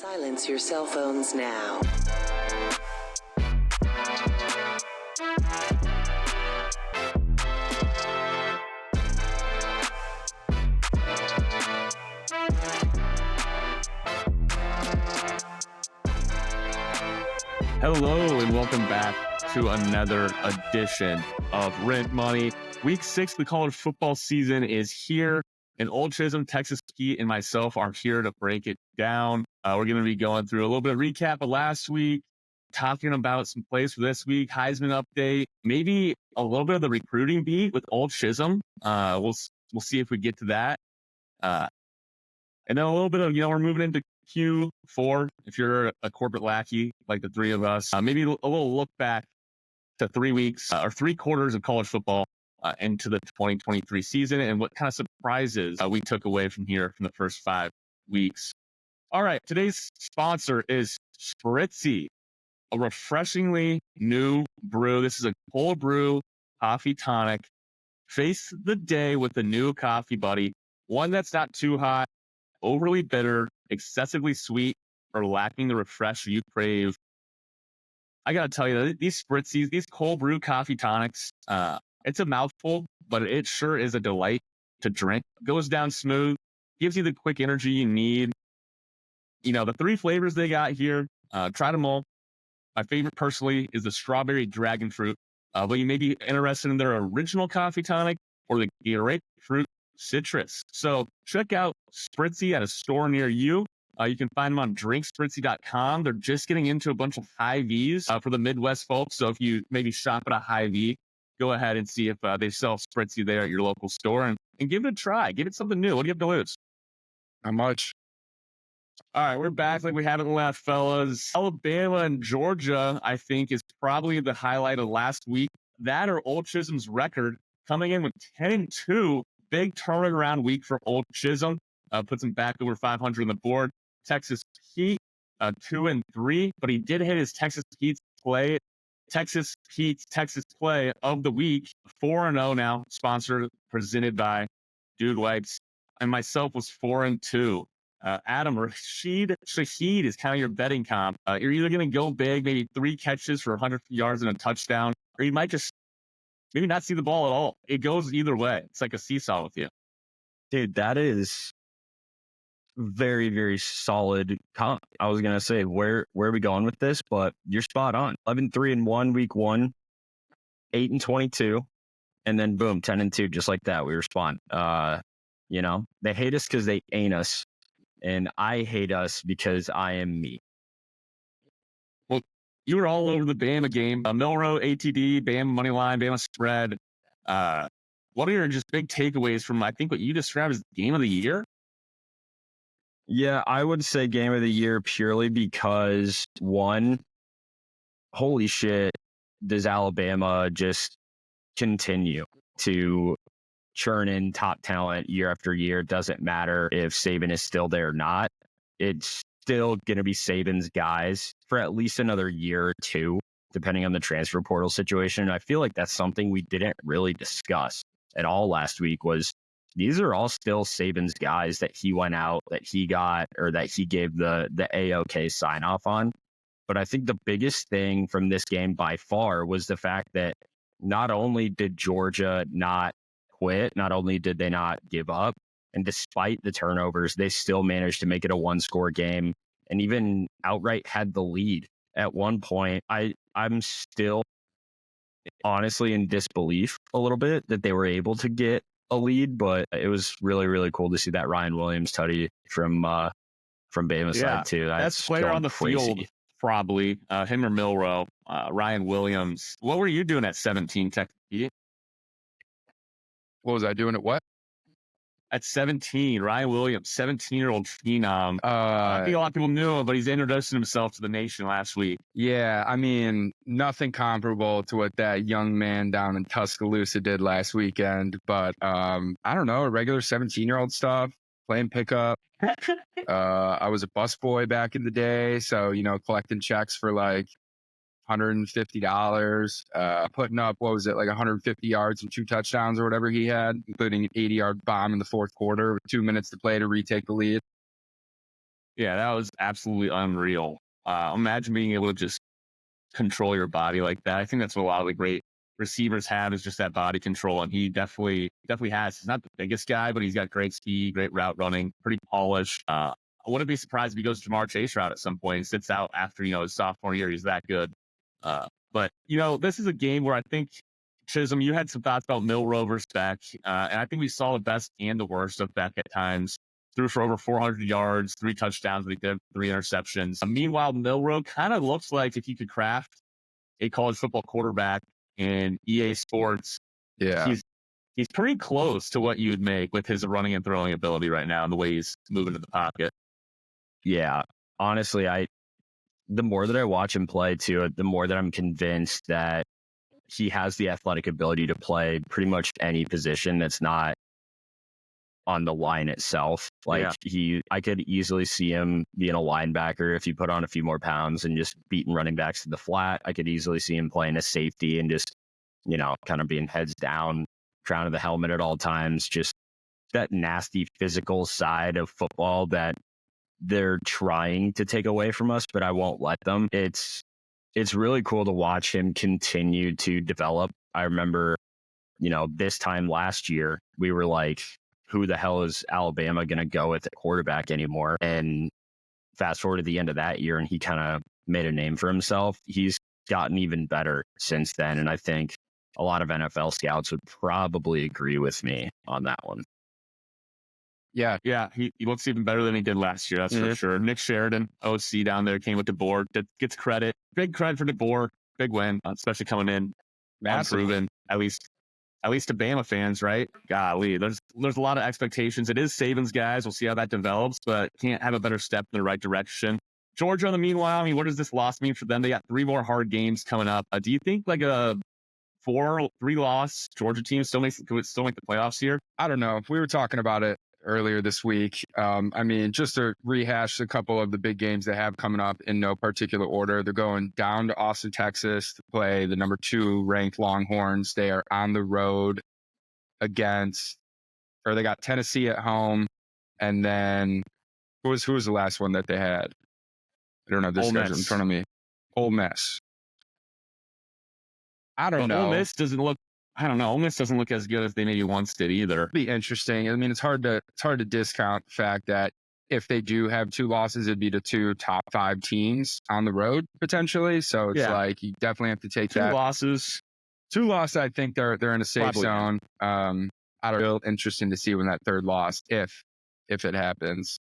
Silence your cell phones now. Hello and welcome back to another edition of Rent Money. Week 6 of the college football season is here, and Old Chisholm, Texas Pete, and myself are here to break it down. We're going to be going through a little bit of recap of last week, talking about some plays for this week, Heisman update, maybe a little bit of the recruiting beat with Old Chisholm. We'll see if we get to that. And then a little bit of, we're moving into Q4. If you're a corporate lackey like the three of us, maybe a little look back to 3 weeks or 3 quarters of college football into the 2023 season and what kind of surprises we took away from here from the first 5 weeks. All right, today's sponsor is Spritzy, a refreshingly new brew. This is a cold brew coffee tonic. Face the day with the new coffee buddy, one that's not too hot, overly bitter, excessively sweet, or lacking the refresh you crave. I gotta tell you, these Spritzies, these cold brew coffee tonics, it's a mouthful, but it sure is a delight to drink. Goes down smooth, gives you the quick energy you need. The 3 flavors they got here, try them all. My favorite personally is the strawberry dragon fruit, but you may be interested in their original coffee tonic or the grapefruit citrus. So check out Spritzy at a store near you. You can find them on drinkspritzy.com. They're just getting into a bunch of Hy-Vs for the Midwest folks. So if you maybe shop at a Hy-V, go ahead and see if they sell Spritzy there at your local store and give it a try. Give it something new. What do you have to lose? Not much. All right, we're back like we haven't left, fellas. Alabama and Georgia, I think, is probably the highlight of last week. That or Old Chisholm's record coming in with 10-2. Big turnaround week for Old Chisholm. Puts him back over 500 on the board. Texas Pete, 2-3, but he did hit his Texas Pete's play. Texas Pete's Texas play of the week, 4-0 now, sponsored, presented by Dude Wipes. And myself was 4-2. Adam, Rashid Shaheed is kind of your betting comp. You're either going to go big, maybe 3 catches for 100 yards and a touchdown, or you might just maybe not see the ball at all. It goes either way. It's like a seesaw with you. Dude, that is very, very solid comp. I was going to say, where are we going with this? But you're spot on. 11-3-1 week 1, 8-22, and then boom, 10-2, just like that. We respond. They hate us because they ain't us. And I hate us because I am me. Well, you were all over the Bama game. Milroe, ATD, Bama money line, Bama spread. What are your just big takeaways from, I think, what you described as game of the year? Yeah, I would say game of the year purely because, one, holy shit, does Alabama just continue to churn in top talent year after year. It doesn't matter if Saban is still there or not. It's still going to be Saban's guys for at least another year or 2, depending on the transfer portal situation. And I feel like that's something we didn't really discuss at all last week was these are all still Saban's guys that he went out, that he got, or that he gave the A-OK sign off on. But I think the biggest thing from this game by far was the fact that not only did Georgia not quit, not only did they not give up, and despite the turnovers, they still managed to make it a 1-score game and even outright had the lead at one point. I'm still honestly in disbelief a little bit that they were able to get a lead, but it was really, really cool to see that Ryan Williams tutty from Bama's side too. That's player on the field, probably him or Milroe. Ryan Williams. What were you doing at 17, Texas? What was I doing at what? At 17, Ryan Williams, 17-year-old phenom. I think a lot of people knew him, but he's introducing himself to the nation last week. Yeah, I mean, nothing comparable to what that young man down in Tuscaloosa did last weekend. But I don't know, regular 17-year-old stuff, playing pickup. I was a busboy back in the day, so, collecting checks for like $150, putting up, what was it, like 150 yards and 2 touchdowns or whatever he had, including an 80-yard bomb in the fourth quarter with 2 minutes to play to retake the lead. Yeah, that was absolutely unreal. Imagine being able to just control your body like that. I think that's what a lot of the great receivers have is just that body control, and he definitely has. He's not the biggest guy, but he's got great speed, great route running, pretty polished. I wouldn't be surprised if he goes Jamar Chase route at some point and sits out after his sophomore year. He's that good. But this is a game where I think Chisholm, you had some thoughts about Milroe versus Beck, and I think we saw the best and the worst of Beck at times. Threw for over 400 yards, 3 touchdowns, but he did 3 interceptions. Meanwhile, Milroe kind of looks like if you could craft a college football quarterback in EA Sports, Yeah. he's pretty close to what you would make with his running and throwing ability right now and the way he's moving to the pocket. Yeah, honestly, the more that I watch him play too, the more that I'm convinced that he has the athletic ability to play pretty much any position that's not on the line itself. Like I could easily see him being a linebacker if you put on a few more pounds and just beating running backs to the flat. I could easily see him playing a safety and just, kind of being heads down, crown of the helmet at all times. Just that nasty physical side of football that they're trying to take away from us, but I won't let them. It's really cool to watch him continue to develop. I remember, this time last year, we were like, who the hell is Alabama going to go with at quarterback anymore? And fast forward to the end of that year, and he kind of made a name for himself. He's gotten even better since then. And I think a lot of NFL scouts would probably agree with me on that one. Yeah, he looks even better than he did last year. That's for sure. Nick Sheridan, OC down there, came with DeBoer. That gets credit. Big credit for DeBoer. Big win, especially coming in unproven. At least to Bama fans, right? Golly, there's a lot of expectations. It is Saban's guys. We'll see how that develops, but can't have a better step in the right direction. Georgia, in the meanwhile, what does this loss mean for them? They got 3 more hard games coming up. Do you think like a 4-3 loss Georgia team could still make the playoffs here? I don't know. We were talking about it earlier this week. Just to rehash a couple of the big games they have coming up in no particular order. They're going down to Austin, Texas to play the number 2 ranked Longhorns. They are on the road they got Tennessee at home. And then who was the last one that they had? I don't know this schedule in front of me. Ole Miss. I don't know. Ole Miss doesn't look as good as they maybe once did either. It'd be interesting. It's hard to discount the fact that if they do have 2 losses, it'd be the 2 top 5 teams on the road potentially. So it's like you definitely have to take 2 losses. 2 losses. I think they're in a safe zone. I don't know. Interesting to see when that 3rd loss, if it happens,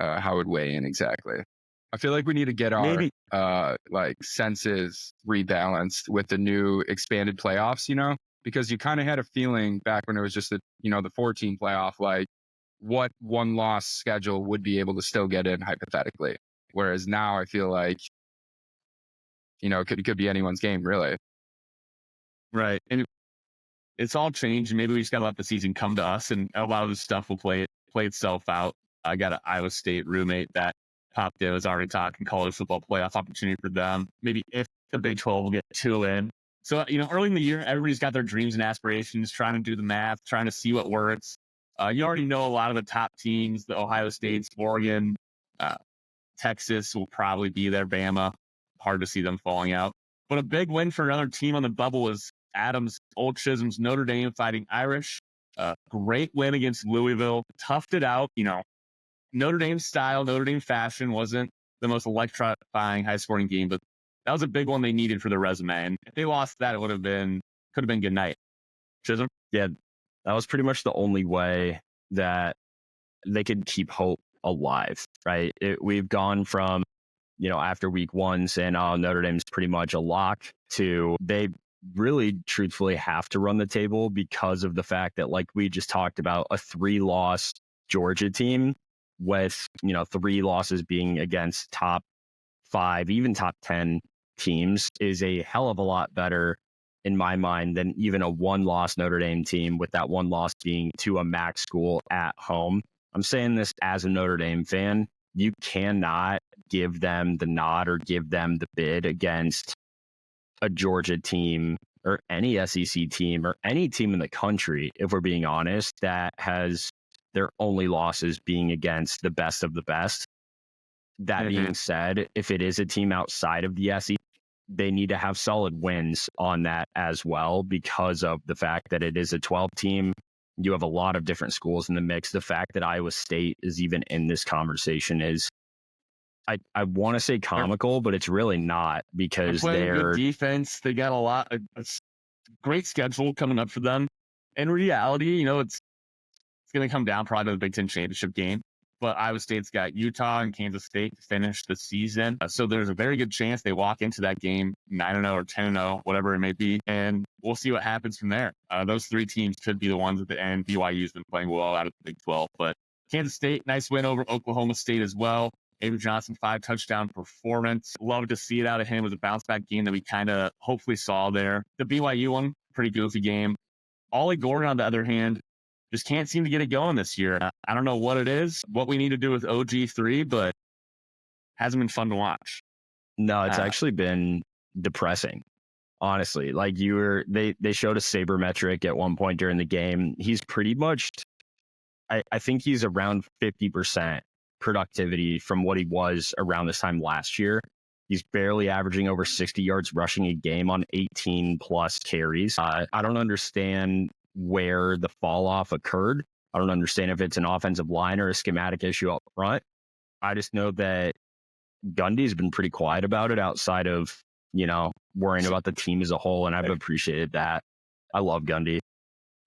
how it would weigh in exactly. I feel like we need to get our senses rebalanced with the new expanded playoffs, because you kind of had a feeling back when it was just the 14 playoff, like what 1-loss schedule would be able to still get in hypothetically. Whereas now I feel like, it could be anyone's game really. Right. And it's all changed. Maybe we just got to let the season come to us, and a lot of this stuff will play itself out. I got an Iowa State roommate that popped in, was already talking college football playoff opportunity for them. Maybe if the Big 12 will get 2 in. So, early in the year, everybody's got their dreams and aspirations, trying to do the math, trying to see what works. You already know a lot of the top teams, the Ohio States, Oregon, Texas will probably be there, Bama. Hard to see them falling out. But a big win for another team on the bubble was Adams, Old Chisholm's Notre Dame Fighting Irish. Great win against Louisville. Toughed it out. Notre Dame style, Notre Dame fashion wasn't the most electrifying, high-scoring game, but that was a big one they needed for their resume. And if they lost that, it could have been good night. Chisholm? Yeah, that was pretty much the only way that they could keep hope alive, right? We've gone from, after week 1 saying, oh, Notre Dame's pretty much a lock, to they really truthfully have to run the table because of the fact that, like we just talked about, a 3-loss Georgia team with 3 losses being against top 5, even top 10 teams is a hell of a lot better in my mind than even a 1-loss Notre Dame team, with that 1 loss being to a MAC school at home. I'm saying this as a Notre Dame fan. You cannot give them the nod or give them the bid against a Georgia team or any SEC team or any team in the country, if we're being honest, that has their only losses being against the best of the best. That being said, if it is a team outside of the SEC, they need to have solid wins on that as well because of the fact that it is a 12 team. You have a lot of different schools in the mix. The fact that Iowa State is even in this conversation is, I want to say comical, but it's really not because playing good defense. They got a great schedule coming up for them. In reality, it's going to come down probably to the Big Ten championship game. But Iowa State's got Utah and Kansas State to finish the season. So there's a very good chance they walk into that game 9-0 or 10-0, whatever it may be. And we'll see what happens from there. Those three teams could be the ones at the end. BYU's been playing well out of the Big 12. But Kansas State, nice win over Oklahoma State as well. Avery Johnson, 5-touchdown performance. Love to see it out of him. It was a bounce-back game that we kind of hopefully saw there. The BYU one, pretty goofy game. Ollie Gordon, on the other hand, just can't seem to get it going this year. I don't know what it is, what we need to do with OG3, but hasn't been fun to watch. No, it's actually been depressing, honestly. Like they showed a sabermetric at one point during the game. He's pretty much, I think he's around 50% productivity from what he was around this time last year. He's barely averaging over 60 yards rushing a game on 18 plus carries. I don't understand where the fall off occurred. I don't understand if it's an offensive line or a schematic issue up front. I just know that Gundy's been pretty quiet about it outside of, worrying about the team as a whole. And I've appreciated that. I love Gundy.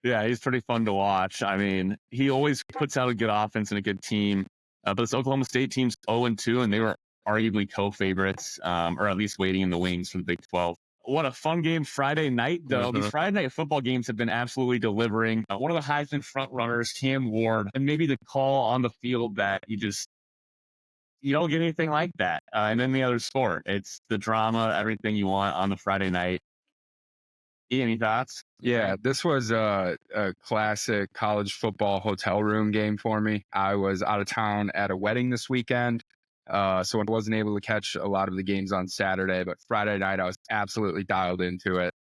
Yeah, he's pretty fun to watch. I mean, he always puts out a good offense and a good team. But this Oklahoma State team's 0-2, and they were arguably co-favorites, or at least waiting in the wings for the Big 12. What a fun game Friday night, though. These Friday night football games have been absolutely delivering. One of the Heisman front runners, Cam Ward, and maybe the call on the field that you don't get anything like that in any other sport. It's the drama, everything you want on the Friday night. Any thoughts? Yeah, this was a classic college football hotel room game for me. I was out of town at a wedding this weekend. So I wasn't able to catch a lot of the games on Saturday, but Friday night I was absolutely dialed into it.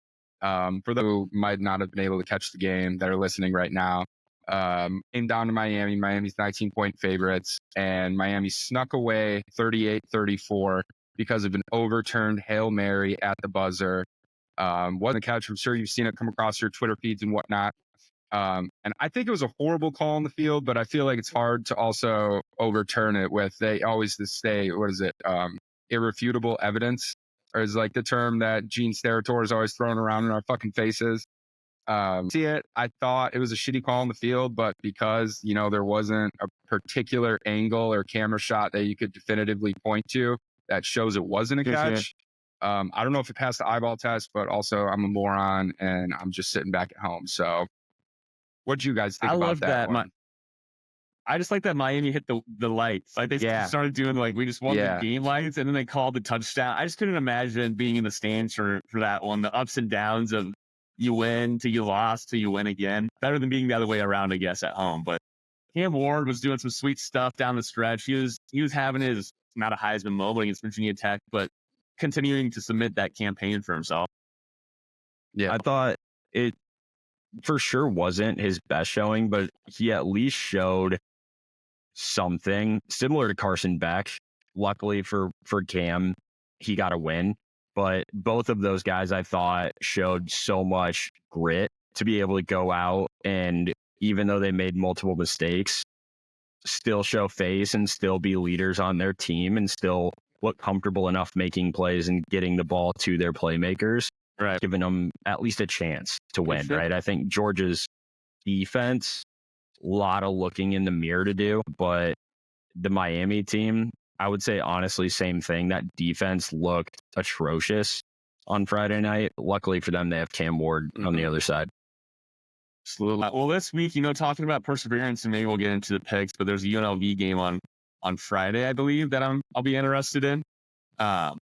For those who might not have been able to catch the game that are listening right now, came down to Miami. Miami's 19-point favorites, and Miami snuck away 38-34 because of an overturned Hail Mary at the buzzer. Wasn't a catch. I'm sure you've seen it come across your Twitter feeds and whatnot. And I think it was a horrible call on the field, but I feel like it's hard to also overturn it with, they always say, what is it? Irrefutable evidence, or is like the term that Gene Steratore is always throwing around in our fucking faces. See it. I thought it was a shitty call on the field, but because, there wasn't a particular angle or camera shot that you could definitively point to that shows it wasn't a catch. I don't know if it passed the eyeball test, but also I'm a moron and I'm just sitting back at home. So what do you guys think about that? I just like that Miami hit the lights. Like they started doing we just won the game lights, and then they called the touchdown. I just couldn't imagine being in the stands for that one. The ups and downs of you win to you lost to you win again. Better than being the other way around, I guess, at home. But Cam Ward was doing some sweet stuff down the stretch. He was having his, not a Heisman moment against Virginia Tech, but continuing to submit that campaign for himself. Yeah, I thought it for sure wasn't his best showing, but he at least showed something similar to Carson Beck. Luckily for Cam, he got a win, but both of those guys I thought showed so much grit to be able to go out and, even though they made multiple mistakes, still show face and still be leaders on their team and still look comfortable enough making plays and getting the ball to their playmakers, right? Giving them at least a chance to win, right? I think Georgia's defense, a lot of looking in the mirror to do, but the Miami team, I would say honestly, same thing. That defense looked atrocious on Friday night. Luckily for them, they have Cam Ward on the other side. Absolutely. Well, this week, talking about perseverance, and maybe we'll get into the picks, but there's a UNLV game on Friday, I believe, that I'll be interested in.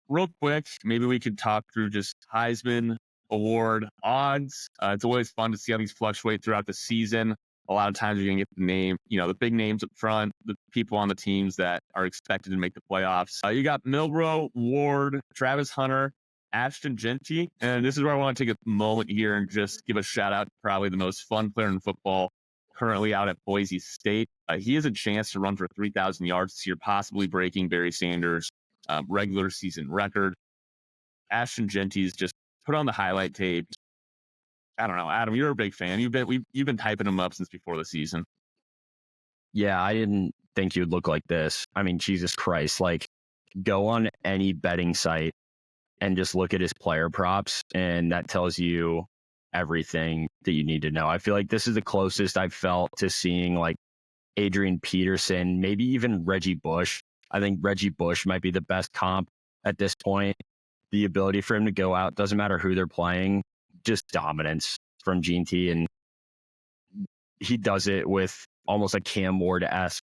Real quick, maybe we could talk through just Heisman Award odds. It's always fun to see how these fluctuate throughout the season. A lot of times you're going to get the name, the big names up front, the people on the teams that are expected to make the playoffs. You got Milroe, Ward, Travis Hunter, Ashton Genty. And this is where I want to take a moment here and just give a shout out to probably the most fun player in football currently out at Boise State. He has a chance to run for 3,000 yards this year, possibly breaking Barry Sanders' regular season record. Ashton Genty's just put on the highlight tape. I don't know, Adam, you're a big fan. You've been typing him up since before the season. Yeah, I didn't think you'd look like this. I mean, Jesus Christ, like go on any betting site and just look at his player props, and that tells you everything that you need to know. I feel like this is the closest I've felt to seeing like Adrian Peterson, maybe even Reggie Bush. I think Reggie Bush might be the best comp at this point. The ability for him to go out, doesn't matter who they're playing, just dominance from Gene T. And he does it with almost a Cam Ward-esque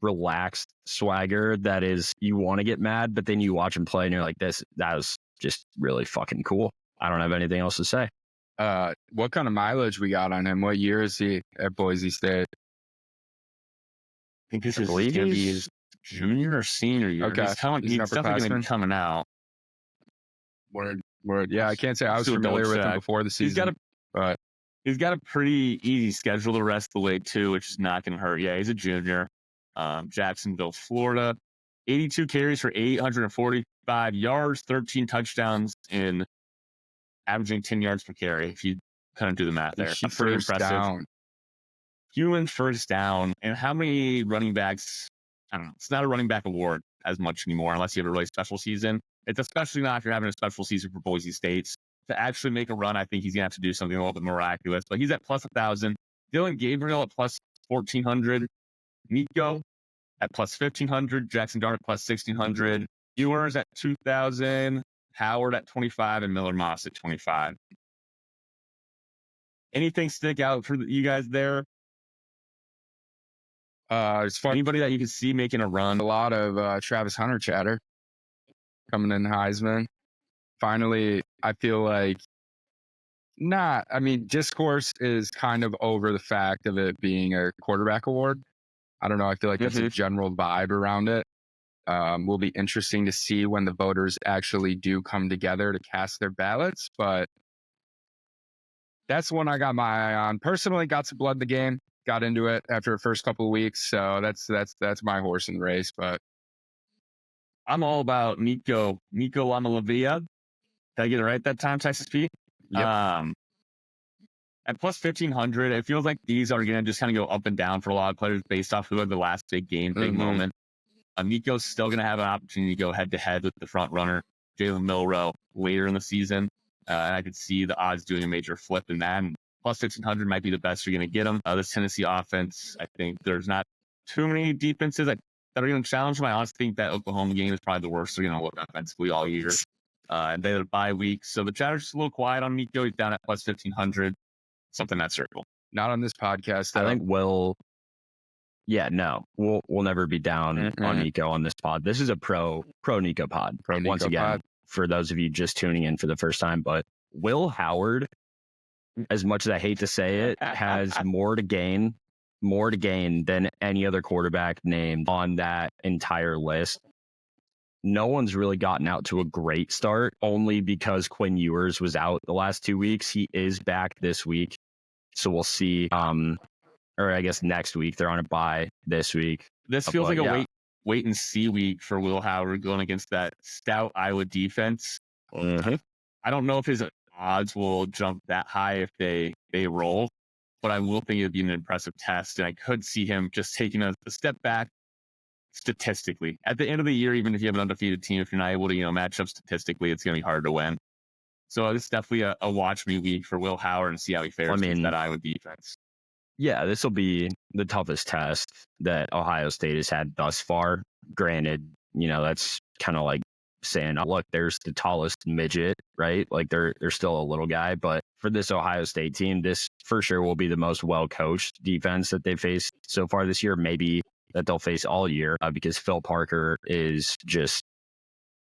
relaxed swagger that is, you want to get mad, but then you watch him play and you're like, that was just really fucking cool. I don't have anything else to say. What kind of mileage we got on him? What year is he at Boise State? I think this is going to be his junior or senior year. Okay. He's definitely going to be coming out. Word. Yeah, I can't say I was familiar with him before the season. He's got a pretty easy schedule the rest of the way, too, which is not going to hurt. Yeah, he's a junior. Jacksonville, Florida. 82 carries for 845 yards, 13 touchdowns, and averaging 10 yards per carry. If you kind of do the math there. That's pretty impressive. Human first down. And how many running backs? I don't know. It's not a running back award as much anymore unless you have a really special season. It's especially not if you're having a special season for Boise State. To actually make a run, I think he's going to have to do something a little bit miraculous. But he's at plus 1,000. Dylan Gabriel at plus 1,400. Nico at plus 1,500. Jackson Dart plus 1,600. Ewers at 2,000. Howard at 25. And Miller Moss at 25. Anything stick out for you guys there? It's fun. Anybody that you can see making a run? A lot of Travis Hunter chatter coming in Heisman. Finally, I feel like discourse is kind of over the fact of it being a quarterback award. I don't know. I feel like that's a general vibe around it. Will be interesting to see when the voters actually do come together to cast their ballots, but that's one I got my eye on. Personally, got some blood in the game. Got into it after the first couple of weeks, so that's my horse in the race. But I'm all about Nico Lamalavia. Did I get it right that time, Texas Pete? Yep. At plus 1,500, it feels like these are going to just kind of go up and down for a lot of players based off who had the last big game, big moment. Nico's still going to have an opportunity to go head-to-head with the front runner, Jalen Milroe, later in the season. And I could see the odds doing a major flip in that. And plus 1,500 might be the best you're going to get them. This Tennessee offense, I think there's not too many defenses that are going to challenge them. I honestly think that Oklahoma game is probably the worst they're going to look offensively all year. And they had a bye week. So the chatter's just a little quiet on Nico. He's down at plus 1,500. Something that circle. Not on this podcast, though. I think we'll never be down on Nico on this pod. This is a pro Nico pod. Once again, for those of you just tuning in for the first time, but Will Howard, as much as I hate to say it, has more to gain than any other quarterback named on that entire list. No one's really gotten out to a great start, only because Quinn Ewers was out the last 2 weeks. He is back this week. So we'll see. Or I guess next week. They're on a bye this week. This feels like a wait and see week for Will Howard going against that stout Iowa defense. I don't know if his odds will jump that high if they roll, but I will think it'd be an impressive test. And I could see him just taking a step back statistically. At the end of the year, even if you have an undefeated team, if you're not able to, match up statistically, it's going to be hard to win. So it's definitely a watch me week for Will Howard and see how he fares against that Iowa defense. Yeah, this will be the toughest test that Ohio State has had thus far. Granted, that's kind of like saying, oh, look, there's the tallest midget, right? Like they're still a little guy. But for this Ohio State team, this for sure will be the most well-coached defense that they've faced so far this year. Maybe that they'll face all year because Phil Parker is just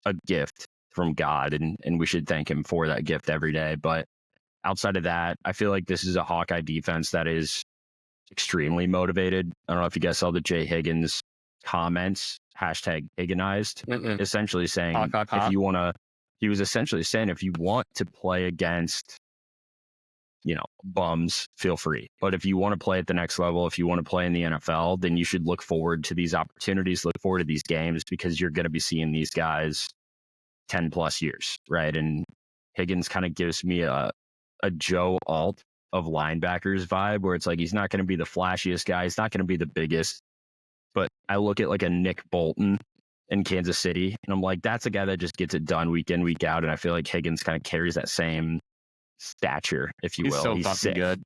a gift from God, and we should thank him for that gift every day. But outside of that, I feel like this is a Hawkeye defense that is extremely motivated. I don't know if you guys saw the Jay Higgins comments, hashtag Higginized, essentially saying if you want to, he was essentially saying if you want to play against bums, feel free. But if you want to play at the next level, if you want to play in the NFL, then you should look forward to these opportunities, look forward to these games, because you're going to be seeing these guys 10 plus years, right? And Higgins kind of gives me a Joe Alt of linebackers vibe, where it's like he's not going to be the flashiest guy, he's not going to be the biggest, but I look at like a Nick Bolton in Kansas City, and I'm like, that's a guy that just gets it done week in, week out. And I feel like Higgins kind of carries that same stature, if you He's will. so He's fucking sick. good.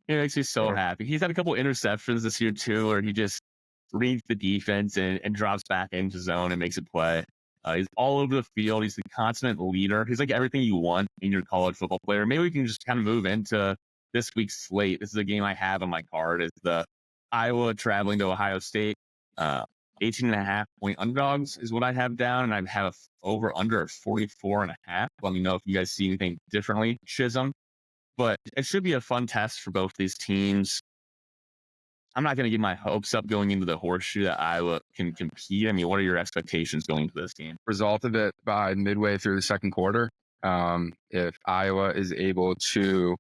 He makes me so happy. He's had a couple interceptions this year too, where he just reads the defense and drops back into zone and makes it play. He's all over the field. He's the consummate leader. He's like everything you want in your college football player. Maybe we can just kind of move into this week's slate. This is a game I have on my card. It's the Iowa traveling to Ohio State. 18.5-point underdogs is what I have down, and I have over under 44.5. Let me know if you guys see anything differently, Chisholm. But it should be a fun test for both these teams. I'm not going to get my hopes up going into the horseshoe that Iowa can compete. I mean, what are your expectations going into this game? Result of it by midway through the second quarter. If Iowa is able to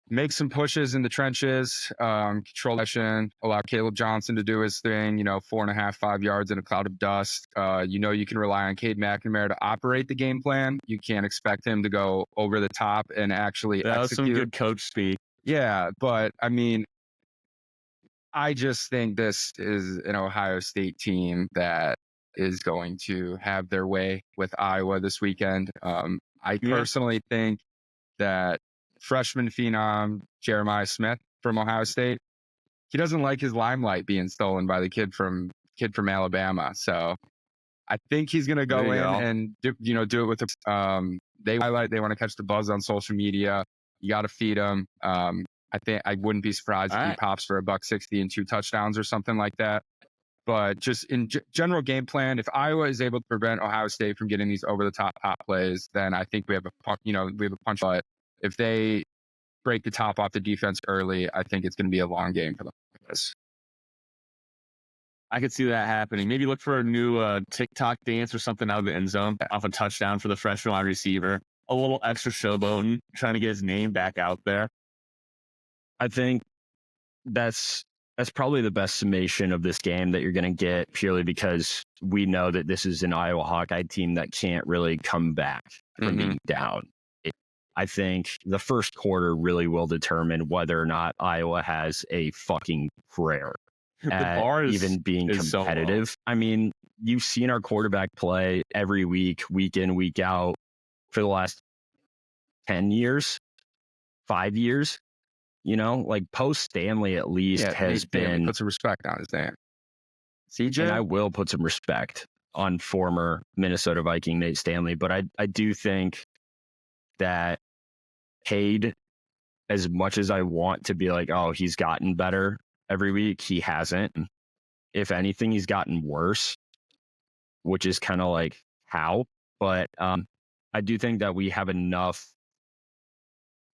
make some pushes in the trenches, control action, allow Caleb Johnson to do his thing, 4.5, 5 yards in a cloud of dust. You can rely on Cade McNamara to operate the game plan. You can't expect him to go over the top and actually That was execute. some good coach speak. Yeah, but I mean, I just think this is an Ohio State team that is going to have their way with Iowa this weekend. I personally think that freshman phenom Jeremiah Smith from Ohio State, he doesn't like his limelight being stolen by the kid from Alabama. So I think he's going to go in and do it with they highlight, they want to catch the buzz on social media. You got to feed them. I think I wouldn't be surprised if he pops for $160 and 2 touchdowns or something like that. But just in general game plan, if Iowa is able to prevent Ohio State from getting these over the top pop plays, then I think we have a punch. But if they break the top off the defense early, I think it's going to be a long game for them. I could see that happening. Maybe look for a new TikTok dance or something out of the end zone off a touchdown for the freshman wide receiver. A little extra showboating, trying to get his name back out there. I think that's probably the best summation of this game that you're going to get, purely because we know that this is an Iowa Hawkeye team that can't really come back from being down. I think the first quarter really will determine whether or not Iowa has a fucking prayer at even being competitive. So I mean, you've seen our quarterback play every week, week in, week out for the last 10 years, 5 years. Like post Stanley at least has been. Put some respect on his name. CJ? And I will put some respect on former Minnesota Viking Nate Stanley, but I do think that Cade, as much as I want to be like, oh, he's gotten better every week, he hasn't. If anything, he's gotten worse, which is kind of like how. But I do think that we have enough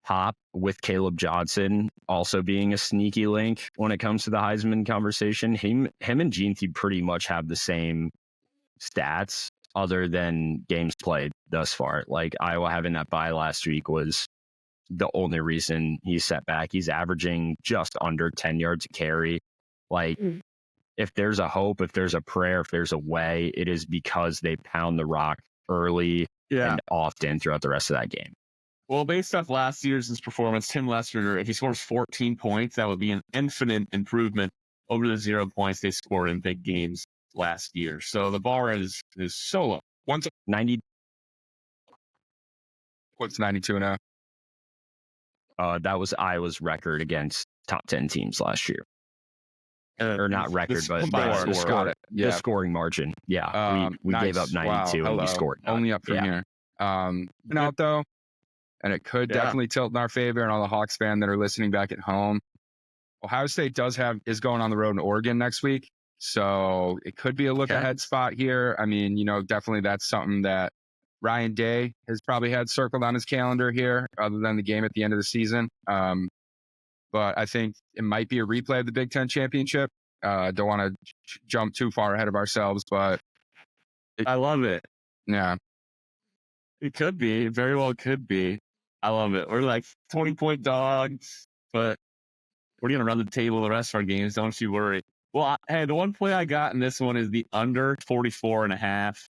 pop with Caleb Johnson also being a sneaky link when it comes to the Heisman conversation. Him and Jeanty pretty much have the same stats other than games played thus far. Like Iowa having that bye last week was the only reason he's set back. He's averaging just under 10 yards a carry. Like if there's a hope, if there's a prayer, if there's a way, it is because they pound the rock early and often throughout the rest of that game. Well, based off last year's performance, Tim Lester, if he scores 14 points, that would be an infinite improvement over the 0 points they scored in big games last year. So the bar is so low. What's 92.5? That was Iowa's record against top 10 teams last year. Or not record, but the scoring margin. Yeah, we nice. gave up 92 and we scored none. Only up from here. Out though, and it could definitely tilt in our favor, and all the Hawks fans that are listening back at home. Ohio State is going on the road in Oregon next week, so it could be a look ahead spot here. I mean, definitely that's something that Ryan Day has probably had circled on his calendar here, other than the game at the end of the season. But I think it might be a replay of the Big Ten championship. Don't want to jump too far ahead of ourselves, but I love it. Yeah, it could be. It very well could be. I love it. We're like 20-point dogs, but we're going to run the table the rest of our games. Don't you worry. Well, hey, the one play I got in this one is the under 44.5.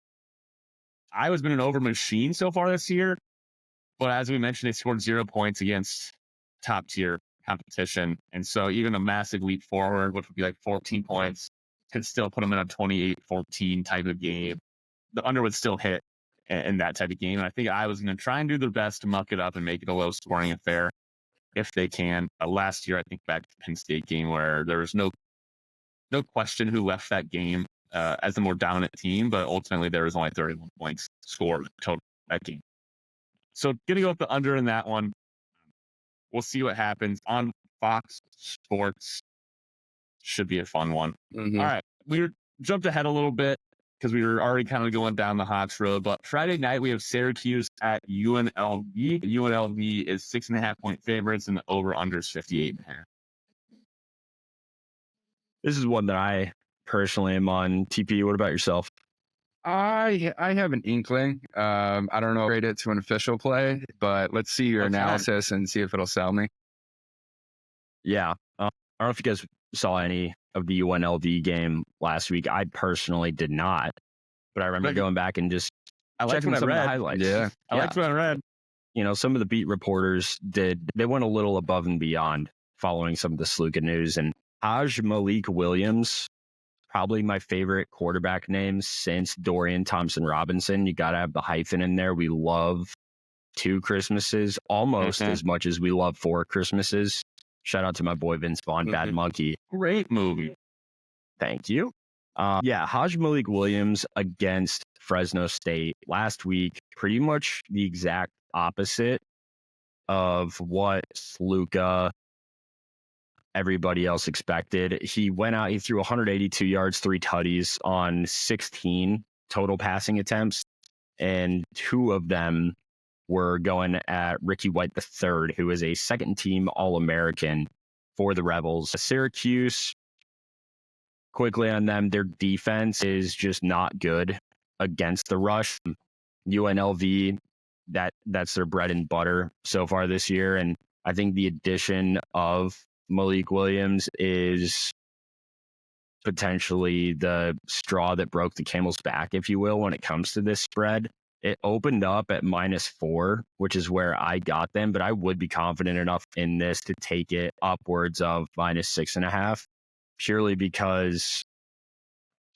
I was been an over machine so far this year, but as we mentioned, they scored 0 points against top tier competition. And so even a massive leap forward, which would be like 14 points, could still put them in a 28-14 type of game. The under would still hit in that type of game. And I think I was going to try and do their best to muck it up and make it a low scoring affair if they can. Last year, I think back to the Penn State game where there was no question who left that game as the more dominant team, but ultimately there was only 31 points scored total that game. So going to go with the under in that one. We'll see what happens on Fox Sports. Should be a fun one. Mm-hmm. All right. We jumped ahead a little bit because we were already kind of going down the Hawks road. But Friday night, we have Syracuse at UNLV. UNLV is 6.5-point favorites, and the over-under is 58.5. This is one that I personally am on. TP, what about yourself? I have an inkling. I don't know, rate it to an official play, but let's see your analysis and see if it'll sell me. Yeah. I don't know if you guys saw any of the UNLV game last week. I personally did not, but I remember going back and just checking some of the highlights. Yeah. I liked what I read. You know, some of the beat reporters they went a little above and beyond following some of the Sluka news. And Malik Williams, probably my favorite quarterback name since Dorian Thompson-Robinson. You got to have the hyphen in there. We love 2 Christmases almost as much as we love 4 Christmases. Shout out to my boy Vince Vaughn, Bad Monkey. Great movie. Thank you. Malik Williams against Fresno State last week, pretty much the exact opposite of what Sluka, everybody else expected. He went out, he threw 182 yards, 3 tutties on 16 total passing attempts, and 2 of them were going at Ricky White III, who is a second-team All-American for the Rebels. Syracuse, quickly on them, their defense is just not good against the rush. UNLV, that's their bread and butter so far this year, and I think the addition of Malik Williams is potentially the straw that broke the camel's back, if you will, when it comes to this spread. It opened up at -4, which is where I got them, but I would be confident enough in this to take it upwards of -6.5, purely because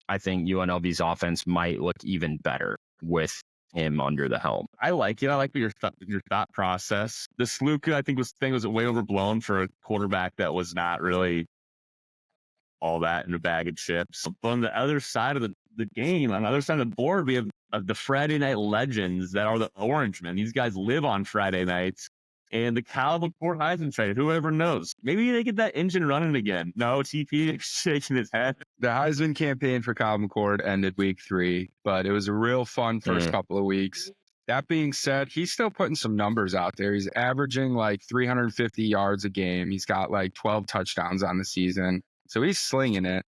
I think UNLV's offense might look even better with him under the helm. I like it. I like your thought process. The Sluka, I think, was way overblown for a quarterback that was not really all that in a bag of chips. But on the other side of the game, on the other side of the board, we have the Friday night legends that are the Orangemen. These guys live on Friday nights. And the Cal McCourt Heisman trade, whoever knows. Maybe they get that engine running again. No, TP shaking his head. The Heisman campaign for Kyle McCord ended week 3, but it was a real fun first couple of weeks. That being said, he's still putting some numbers out there. He's averaging like 350 yards a game. He's got like 12 touchdowns on the season. So he's slinging it.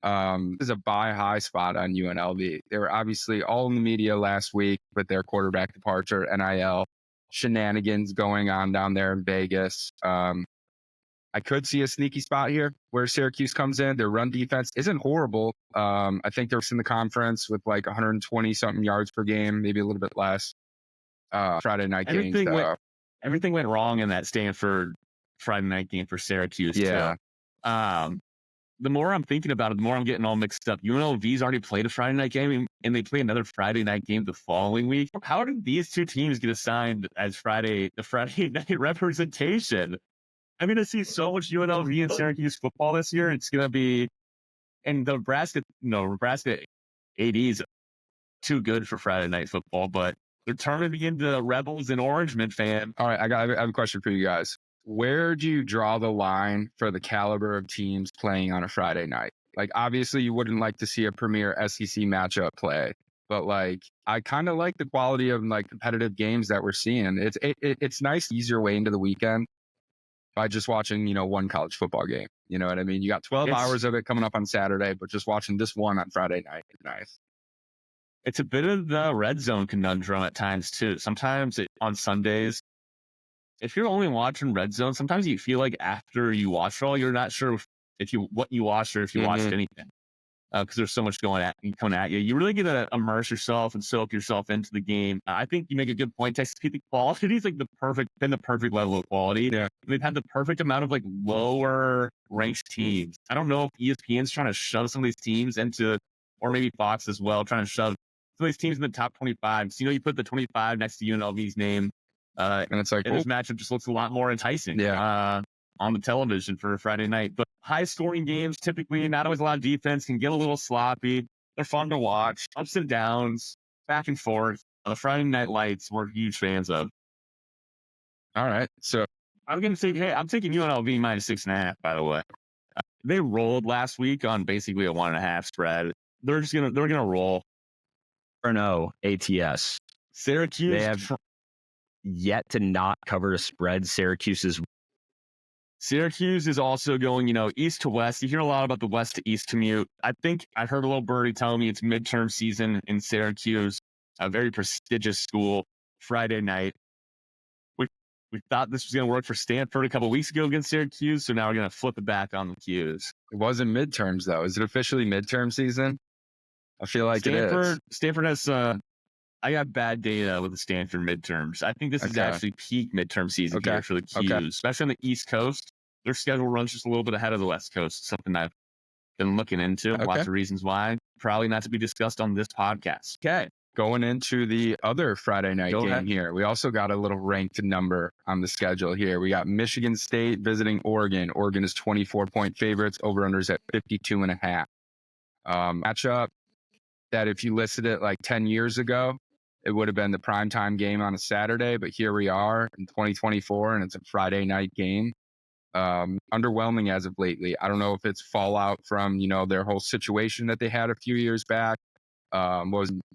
This is a buy high spot on UNLV. They were obviously all in the media last week with their quarterback departure, NIL shenanigans going on down there in Vegas. I could see a sneaky spot here where Syracuse comes in. Their run defense isn't horrible. I think they're in the conference with like 120 something yards per game, maybe a little bit less. Friday night games. Everything went wrong in that Stanford Friday night game for Syracuse. Yeah. Too. The more I'm thinking about it, the more I'm getting all mixed up. UNLV's already played a Friday night game, and they play another Friday night game the following week. How did these 2 teams get assigned as the Friday night representation? I'm going to see so much UNLV and Syracuse football this year. It's going to be, and the Nebraska AD's too good for Friday night football, but they're turning into Rebels and Orangemen fan. All right, I have a question for you guys. Where do you draw the line for the caliber of teams playing on a Friday night? Like, obviously, you wouldn't like to see a premier SEC matchup play, but like, I kind of like the quality of like competitive games that we're seeing. It's nice, easier way into the weekend by just watching, one college football game. You know what I mean? You got 12 hours of it coming up on Saturday, but just watching this one on Friday night is nice. It's a bit of the red zone conundrum at times too. Sometimes on Sundays, if you're only watching Red Zone, sometimes you feel like after you watch it all, you're not sure if you what you watched or if you watched anything. Because there's so much coming at you. You really get to immerse yourself and soak yourself into the game. I think you make a good point. Texas Tech quality is like the perfect level of quality. Yeah. They've had the perfect amount of like lower ranked teams. I don't know if ESPN's trying to shove some of these teams into, or maybe Fox as well, trying to shove some of these teams in the top 25. So, you put the 25 next to UNLV's name. And it's like, this matchup just looks a lot more enticing. Yeah. On the television for a Friday night. But high scoring games, typically not always a lot of defense, can get a little sloppy. They're fun to watch. Ups and downs, back and forth. Friday night lights, we're huge fans of. All right. So I'm going to say, hey, I'm taking UNLV minus 6.5, by the way. They rolled last week on basically a 1.5 spread. They're going to roll. Or no, ATS. Syracuse. They have yet to not cover a spread. Syracuse is also going, east to west. You hear a lot about the west to east commute. I think I heard a little birdie telling me it's midterm season in Syracuse, a very prestigious school, Friday night. We thought this was going to work for Stanford a couple weeks ago against Syracuse, so now we're going to flip it back on the Qs. It wasn't midterms, though. Is it officially midterm season? I feel like it is. Stanford has... I got bad data with the Stanford midterms. I think this is actually peak midterm season here for the Qs, especially on the East Coast. Their schedule runs just a little bit ahead of the West Coast, something I've been looking into. Lots of reasons why. Probably not to be discussed on this podcast. Okay. Going into the other Friday night game here, we also got a little ranked number on the schedule here. We got Michigan State visiting Oregon. Oregon is 24-point favorites. Over-unders at 52.5. Matchup that if you listed it like 10 years ago, it would have been the primetime game on a Saturday, but here we are in 2024, and it's a Friday night game. Underwhelming as of lately. I don't know if it's fallout from, their whole situation that they had a few years back. Tucker?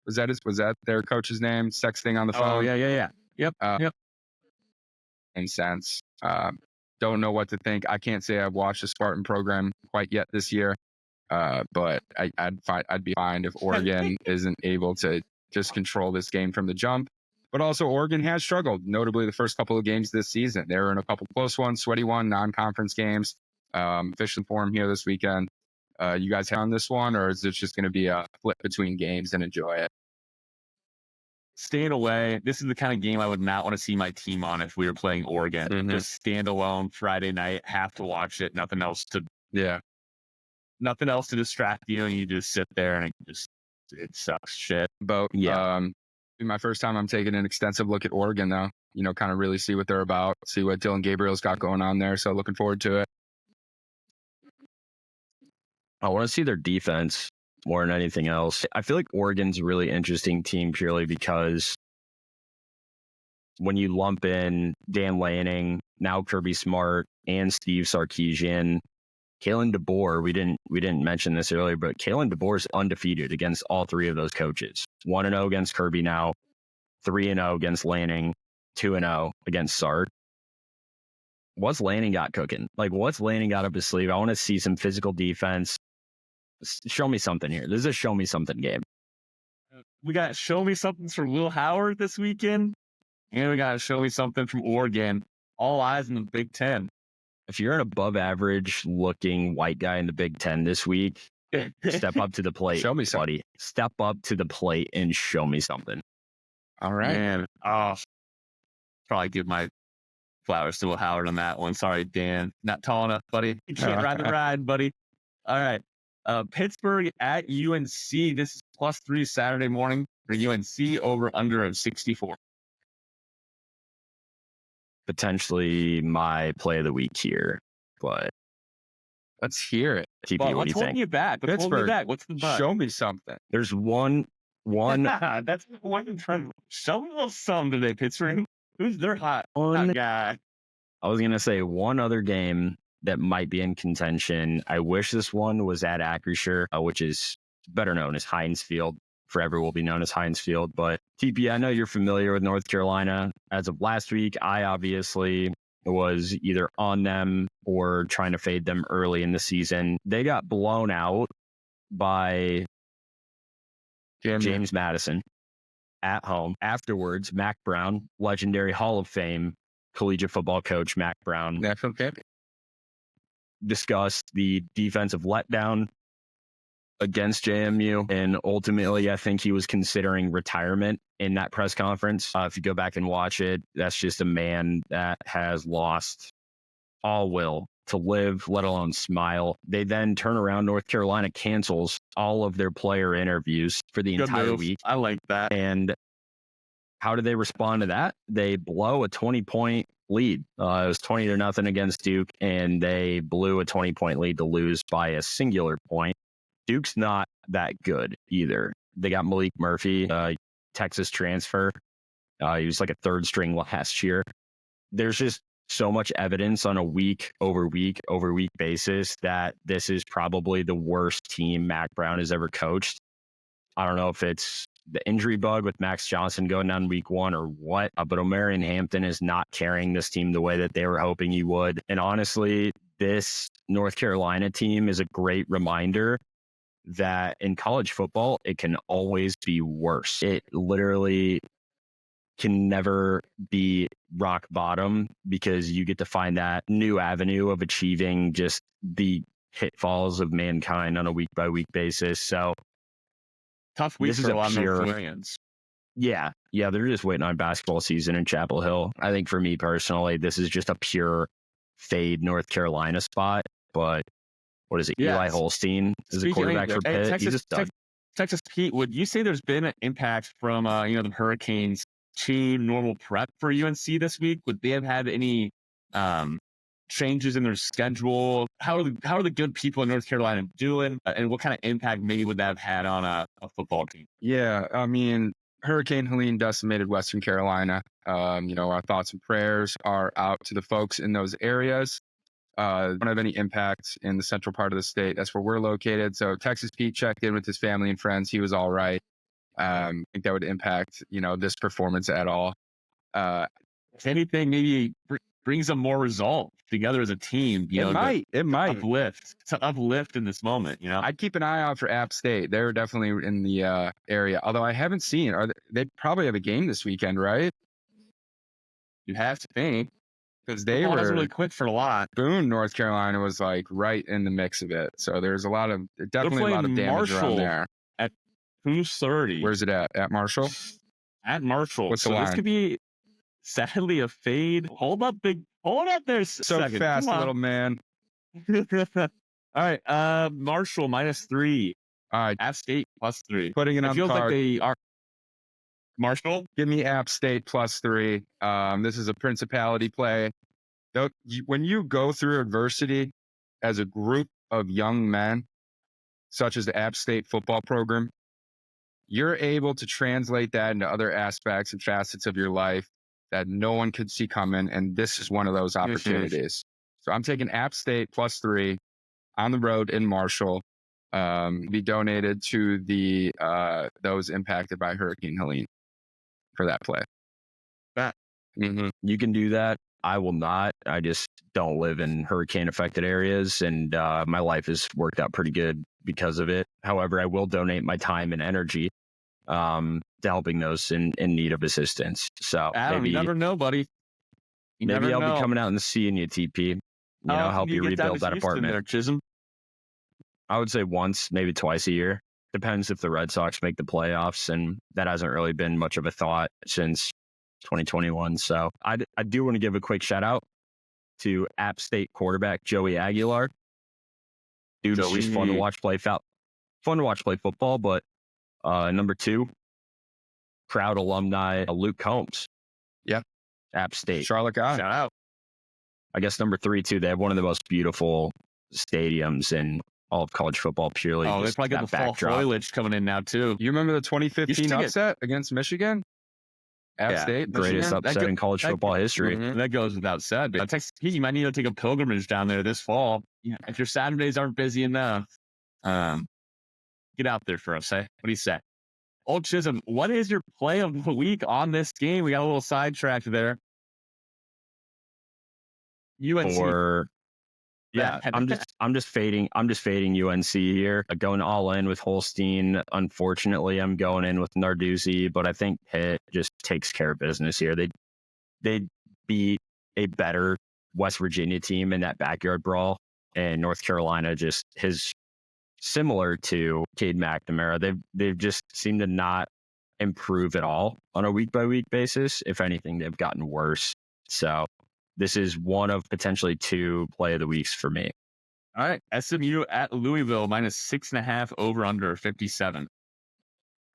Was that their coach's name? Sexting on the phone? Oh, yeah. Yep. In sense. Don't know what to think. I can't say I've watched the Spartan program quite yet this year. But I'd be fine if Oregon isn't able to just control this game from the jump. But also Oregon has struggled, notably the first couple of games this season. They were in a couple close ones, sweaty one, non-conference games. Officially for them here this weekend. You guys have on this one, or is it just going to be a flip between games and enjoy it? Staying away. This is the kind of game I would not want to see my team on if we were playing Oregon. Mm-hmm. Just stand alone Friday night, have to watch it, nothing else to distract you, and you just sit there and it sucks shit. But my first time I'm taking an extensive look at Oregon though, kind of really see what they're about, see what Dylan Gabriel's got going on there. So looking forward to it. I want to see their defense more than anything else. I feel like Oregon's a really interesting team purely because when you lump in Dan Lanning, now Kirby Smart, and Steve Sarkisian, Kalen DeBoer, we didn't mention this earlier, but Kalen DeBoer is undefeated against all three of those coaches. 1-0 against Kirby now, 3-0 against Lanning, 2-0 against Sark. What's Lanning got cooking? Like, what's Lanning got up his sleeve? I want to see some physical defense. Show me something here. This is a show me something game. We got show me something from Will Howard this weekend, and we got show me something from Oregon. All eyes in the Big Ten. If you're an above average looking white guy in the Big Ten this week, step up to the plate. Show me something. Buddy. Step up to the plate and show me something. All right. Man, probably give my flowers to Will Howard on that one. Sorry, Dan. Not tall enough, buddy. You can't ride the ride, buddy. All right. Pittsburgh at UNC. This is +3 Saturday morning for UNC, over under of 64. Potentially my play of the week here, but let's hear it. TP, Well, what do what's you holding think? you back? What's holding you back? What's the bug? Show me something. There's one. That's what I'm trying to show me a little something today, Pittsburgh. Who's their hot guy? I was gonna say one other game that might be in contention. I wish this one was at Acrisure, which is better known as Heinz Field. Forever will be known as Heinz Field. But TP, I know you're familiar with North Carolina. As of last week, I obviously was either on them or trying to fade them early in the season. They got blown out by James Madison at home. Afterwards, Mac Brown, legendary Hall of Fame collegiate football coach Mac Brown, National champion. discussed the defensive letdown against JMU. And ultimately, I think he was considering retirement in that press conference. If you go back and watch it, that's just a man that has lost all will to live, let alone smile. They then turn around. North Carolina cancels all of their player interviews for the entire week. I like that. And how do they respond to that? They blow a 20-point lead. It was 20-0 against Duke, and they blew a 20-point lead to lose by a singular point. Duke's not that good either. They got Malik Murphy, Texas transfer. He was like a third string last year. There's just so much evidence on a week over week basis that this is probably the worst team Mac Brown has ever coached. I don't know if it's the injury bug with Max Johnson going down week 1 or what, but Omarion Hampton is not carrying this team the way that they were hoping he would. And honestly, this North Carolina team is a great reminder that in college football, it can always be worse. It literally can never be rock bottom because you get to find that new avenue of achieving just the pitfalls of mankind on a week by week basis. So tough week for a lot of North Carolinians. Yeah, they're just waiting on basketball season in Chapel Hill. I think for me personally, this is just a pure fade North Carolina spot. But what is it? Yes. Eli Holstein is a quarterback for Pitt. He's a stud. Texas Pete, would you say there's been an impact from the Hurricanes to normal prep for UNC this week? Would they have had any changes in their schedule? How are the good people in North Carolina doing? And what kind of impact maybe would that have had on a football team? Yeah, I mean, Hurricane Helene decimated Western Carolina. Our thoughts and prayers are out to the folks in those areas. Don't have any impact in the central part of the state. That's where we're located. So Texas Pete checked in with his family and friends. He was all right. I think that would impact, this performance at all. If anything, maybe brings them more resolve together as a team. It might uplift in this moment. I'd keep an eye out for App State. They're definitely in the area. Although I haven't seen. They probably have a game this weekend, right? You have to think. Because they were really quick for a lot. Boone, North Carolina was like right in the mix of it. So there's definitely a lot of damage Marshall around there. At 2:30. Where's it at? At Marshall? At Marshall. What's the line? This could be sadly a fade. Hold up there. So second. fast, little man. All right. Marshall -3. All right. App State +3. Putting it on the feels card. like they are. Marshall? Give me App State +3. This is a principality play. When you go through adversity as a group of young men, such as the App State football program, you're able to translate that into other aspects and facets of your life that no one could see coming. And this is one of those opportunities. So I'm taking App State +3 on the road in Marshall, be donated to the those impacted by Hurricane Helene for that play. You can do that. I will not. I just don't live in hurricane affected areas, and my life has worked out pretty good because of it. However, I will donate my time and energy to helping those in need of assistance. So Adam, you never know, buddy. Maybe I'll be coming out and seeing you, TP. Help you rebuild that apartment. There, Chisholm? I would say once, maybe twice a year. Depends if the Red Sox make the playoffs, and that hasn't really been much of a thought since 2021. So I do want to give a quick shout out to App State quarterback Joey Aguilar. Dude, always fun to watch play football. But number 2, proud alumni Luke Combs. Yeah, App State, Charlotte guy. Shout out. I guess number 3 too. They have one of the most beautiful stadiums in all of college football. Purely, they probably got the fall foliage coming in now too. You remember the 2015 upset against Michigan? App State, greatest upset in college football history. That goes without said. But Texas, you might need to take a pilgrimage down there this fall. Yeah. If your Saturdays aren't busy enough, get out there for us. What do you say? Old Chisholm, what is your play of the week on this game? We got a little sidetracked there. UNC. Yeah, bad. I'm just fading UNC here. Going all in with Holstein. Unfortunately, I'm going in with Narduzzi, but I think Pitt just takes care of business here. They beat a better West Virginia team in that backyard brawl, and North Carolina just is similar to Cade McNamara. They've just seemed to not improve at all on a week by week basis. If anything, they've gotten worse. So this is one of potentially two play of the weeks for me. All right. SMU at Louisville -6.5 over under 57.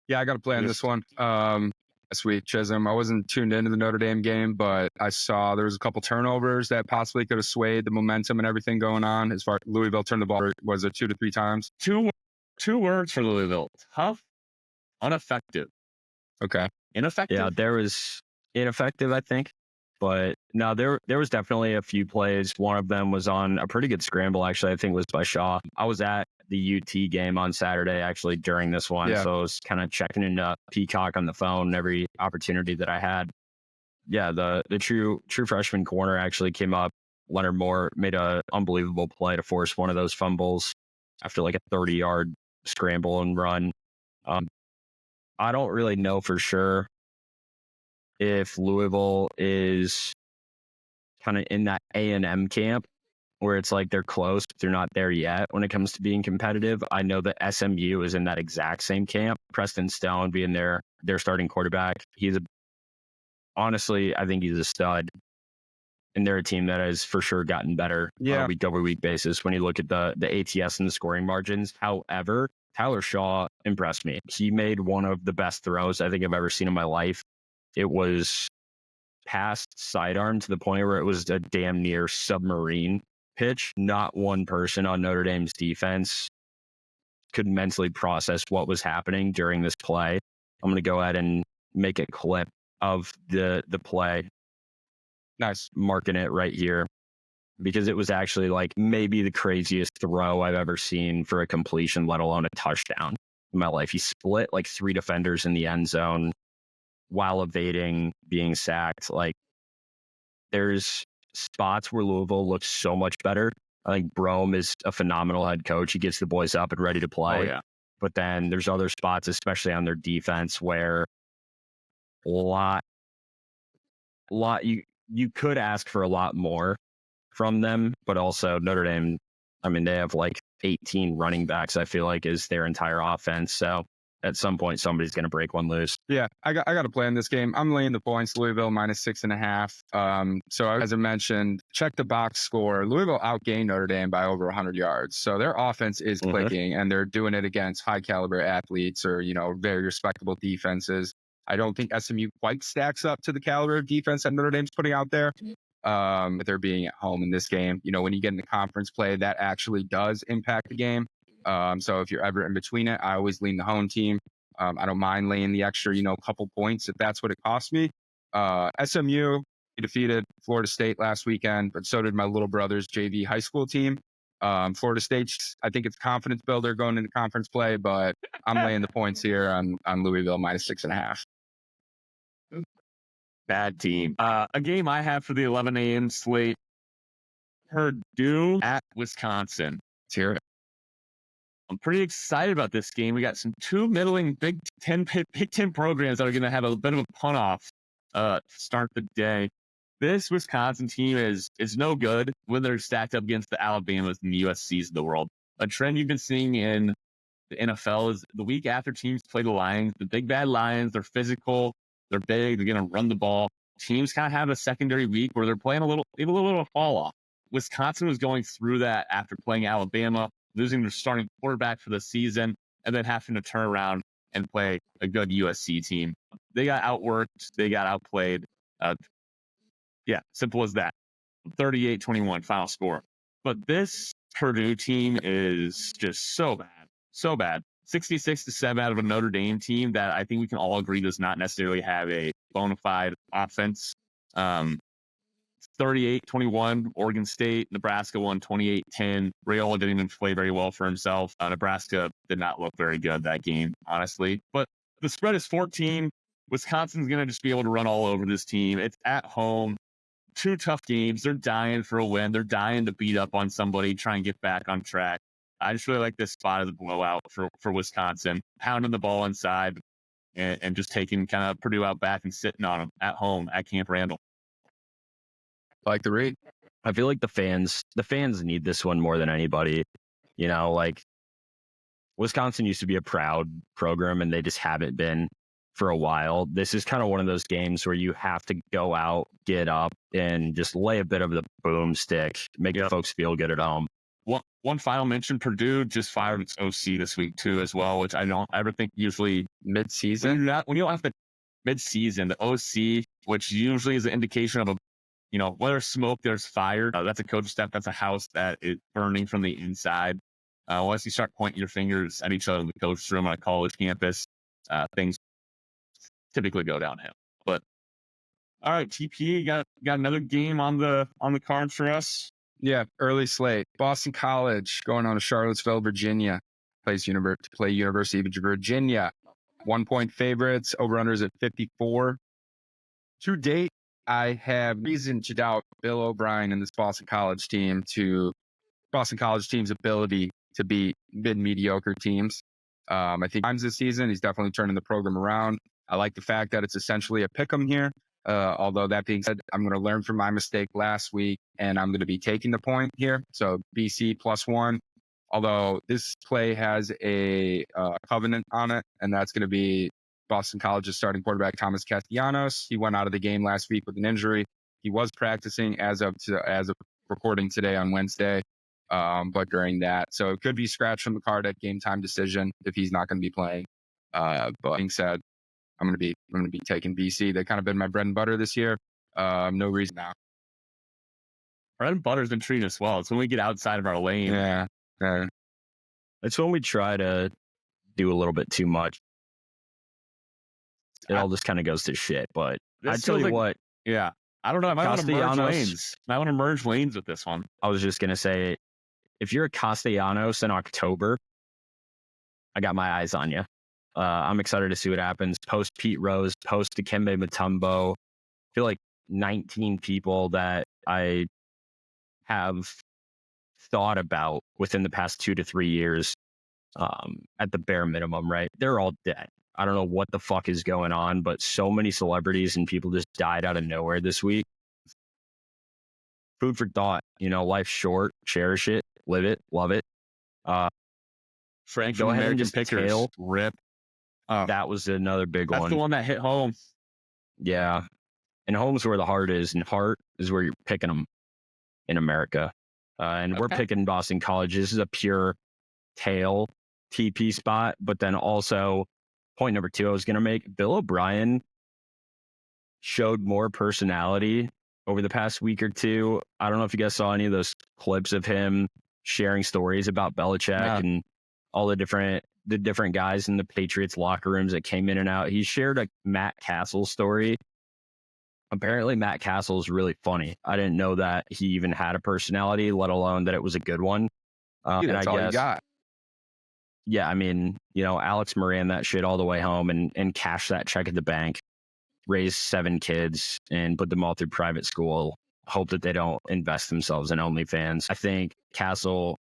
Yeah, I got to play on this one. This week, Chisholm. I wasn't tuned into the Notre Dame game, but I saw there was a couple turnovers that possibly could have swayed the momentum and everything going on. As far as Louisville turned the ball, was it 2 to 3 times? Two words for Louisville: tough, ineffective. Okay. Ineffective. Yeah, there was ineffective, I think. But no, there was definitely a few plays. One of them was on a pretty good scramble, actually. I think it was by Shaw. I was at the UT game on Saturday, actually, during this one. Yeah. So I was kind of checking into Peacock on the phone every opportunity that I had. Yeah, the true freshman corner actually came up. Leonard Moore made an unbelievable play to force one of those fumbles after like a 30-yard scramble and run. I don't really know for sure if Louisville is kind of in that A&M camp where it's like they're close, but they're not there yet when it comes to being competitive. I know that SMU is in that exact same camp. Preston Stone being their starting quarterback. Honestly, I think he's a stud. And they're a team that has for sure gotten better on a week over week basis when you look at the ATS and the scoring margins. However, Tyler Shaw impressed me. He made one of the best throws I think I've ever seen in my life. It was past sidearm to the point where it was a damn near submarine pitch. Not one person on Notre Dame's defense could mentally process what was happening during this play. I'm going to go ahead and make a clip of the play. Nice. Marking it right here because it was actually like maybe the craziest throw I've ever seen for a completion, let alone a touchdown in my life. He split like 3 defenders in the end zone while evading being sacked. Like, there's spots where Louisville looks so much better. I think Brome is a phenomenal head coach. He gets the boys up and ready to play. Oh, yeah. But then there's other spots, especially on their defense, where you could ask for a lot more from them, but also Notre Dame, I mean, they have like 18 running backs, I feel like, is their entire offense. So at some point, somebody's going to break one loose. Yeah, I got to play in this game. I'm laying the points, Louisville -6.5. So as I mentioned, check the box score. Louisville outgained Notre Dame by over 100 yards. So their offense is clicking, and they're doing it against high caliber athletes or, very respectable defenses. I don't think SMU quite stacks up to the caliber of defense that Notre Dame's putting out there. They're being at home in this game. When you get into conference play, that actually does impact the game. So if you're ever in between it, I always lean the home team. I don't mind laying the extra, couple points if that's what it costs me. SMU defeated Florida State last weekend, but so did my little brother's JV high school team. Florida State, I think it's a confidence builder going into conference play, but I'm laying the points here on Louisville -6.5. Bad team. A game I have for the 11 a.m. slate: Purdue at Wisconsin. Let's hear it. I'm pretty excited about this game. We got two middling Big Ten programs that are going to have a bit of a punt off to start the day. This Wisconsin team is no good when they're stacked up against the Alabamas and the USCs of the world. A trend you've been seeing in the NFL is the week after teams play the Lions, the big bad Lions, they're physical, they're big, they're going to run the ball. Teams kind of have a secondary week where they're playing a little fall off. Wisconsin was going through that after playing Alabama, losing their starting quarterback for the season, and then having to turn around and play a good USC team. They got outworked. They got outplayed. Simple as that. 38-21 final score. But this Purdue team is just so bad. So bad. 66-7 out of a Notre Dame team that I think we can all agree does not necessarily have a bona fide offense. 38-21, Oregon State. Nebraska won 28-10. Rayola didn't even play very well for himself. Nebraska did not look very good that game, honestly. But the spread is 14. Wisconsin's going to just be able to run all over this team. It's at home. two tough games. They're dying for a win. They're dying to beat up on somebody, try and get back on track. I just really like this spot as a blowout for Wisconsin, pounding the ball inside and just taking kind of Purdue out back and sitting on them at home at Camp Randall. Like the read. I feel like the fans need this one more than anybody. You know, like Wisconsin used to be a proud program and they just haven't been for a while. This is kind of one of those games where you have to go out, get up, and just lay a bit of the boomstick, make folks feel good at home. One final mention, Purdue just fired its OC this week too as well, which I don't ever think usually Mid-season? when you don't have the mid-season, the OC, which usually is an indication of a, where there's smoke, there's fire. That's a coach step. That's a house that is burning from the inside. Once you start pointing your fingers at each other in the coach's room on a college campus, things typically go downhill. But all right, TP, got another game on the card for us. Yeah, early slate. Boston College going on to Charlottesville, Virginia. Plays University of Virginia. 1 point favorites. Over-unders at 54. To date, I have reason to doubt Bill O'Brien and this Boston College team's ability to beat mid-mediocre teams. I think times this season, he's definitely turning the program around. I like the fact that it's essentially a pick'em here. Although that being said, I'm going to learn from my mistake last week, and I'm going to be taking the point here. So BC +1. Although this play has a covenant on it, and that's going to be Boston College's starting quarterback Thomas Castellanos. He went out of the game last week with an injury. He was practicing as of recording today on Wednesday, but during that, so it could be scratched from the card at game time decision if he's not going to be playing. But being said, I'm going to be taking BC. They've kind of been my bread and butter this year. No reason now. Bread and butter's been treating us well. It's when we get outside of our lane. Yeah. It's when we try to do a little bit too much. It all just kind of goes to shit. But I tell you what. Yeah. I don't know. I might want to merge lanes. I want to merge lanes with this one. I was just going to say, if you're a Castellanos in October, I got my eyes on you. I'm excited to see what happens. Post Pete Rose, post Dikembe Mutombo. I feel like 19 people that I have thought about within the past 2 to 3 years, at the bare minimum, right? They're all dead. I don't know what the fuck is going on, but so many celebrities and people just died out of nowhere this week. Food for thought. Life's short. Cherish it. Live it. Love it. Frank, go ahead American and just Pickers. Rip. That was another big one. That's the one that hit home. Yeah. And home's where the heart is, and heart is where you're picking them in America. And we're picking Boston College. This is a pure tail TP spot. But then also, point number 2 I was going to make, Bill O'Brien showed more personality over the past week or two. I don't know if you guys saw any of those clips of him sharing stories about Belichick and all the different guys in the Patriots locker rooms that came in and out. He shared a Matt Castle story. Apparently Matt Castle is really funny. I didn't know that he even had a personality, let alone that it was a good one. And that's all you got. Yeah, I mean, Alex Moran that shit all the way home and cash that check at the bank, raise 7 kids and put them all through private school, hope that they don't invest themselves in OnlyFans. I think Castle,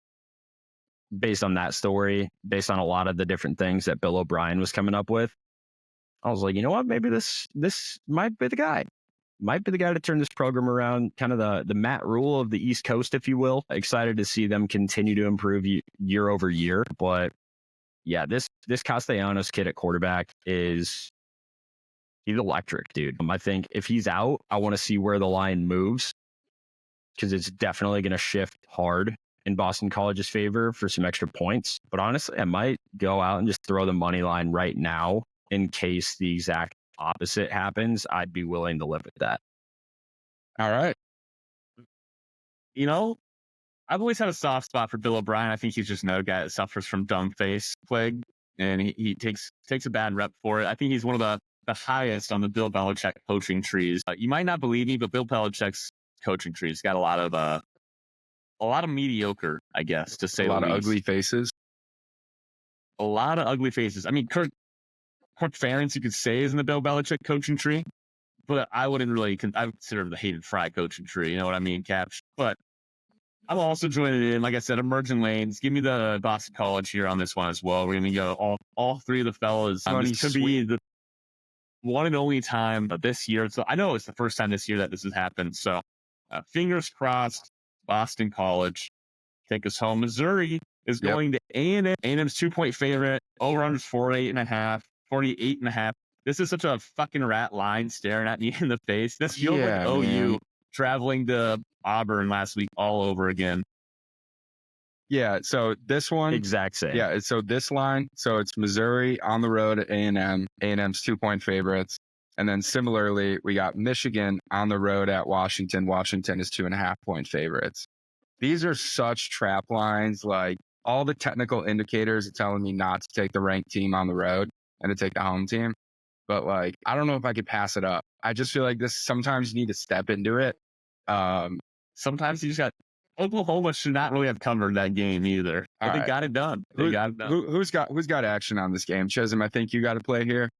based on that story, based on a lot of the different things that Bill O'Brien was coming up with, I was like, you know what? Maybe this might be the guy. Might be the guy to turn this program around, kind of the Matt Rule of the East Coast, if you will. Excited to see them continue to improve year over year. But yeah, this Castellanos kid at quarterback he's electric, dude. I think if he's out, I want to see where the line moves, because it's definitely going to shift hard in Boston College's favor for some extra points. But honestly, I might go out and just throw the money line right now in case the exact opposite happens. I'd be willing to live with that. All right. I've always had a soft spot for Bill O'Brien. I think he's just another guy that suffers from dumb face plague, and he takes a bad rep for it. I think he's one of the highest on the Bill Belichick coaching trees. You might not believe me, but Bill Belichick's coaching tree's got a lot of mediocre, I guess, to say the least. A lot of ugly faces. A lot of ugly faces. I mean, Kirk Ferentz, you could say, is in the Bill Belichick coaching tree. but I wouldn't really. I would consider the Hayden Fry coaching tree. You know what I mean, Caps? But I'm also joining in. Like I said, emerging lanes. Give me the Boston College here on this one as well. We're gonna go all three of the fellas. This could be the one and only time of this year. So I know it's the first time this year that this has happened. So fingers crossed. Boston College take us home. Missouri is going to A&M. A&M's 2-point favorite. Over under 48.5. This is such a fucking rat line staring at me in the face. This feels like OU traveling to Auburn last week all over again. Yeah, so this one exact same. Yeah, so this line, so it's Missouri on the road at A&M. A&M's 2-point favorites. And then similarly, we got Michigan on the road at Washington. Washington is 2.5-point favorites. These are such trap lines. Like, all the technical indicators are telling me not to take the ranked team on the road and to take the home team. But like, I don't know if I could pass it up. I just feel like this, sometimes you need to step into it. Sometimes you just got, Oklahoma should not really have covered that game either. But they got it done. Who's got action on this game? Chisholm, I think you got to play here.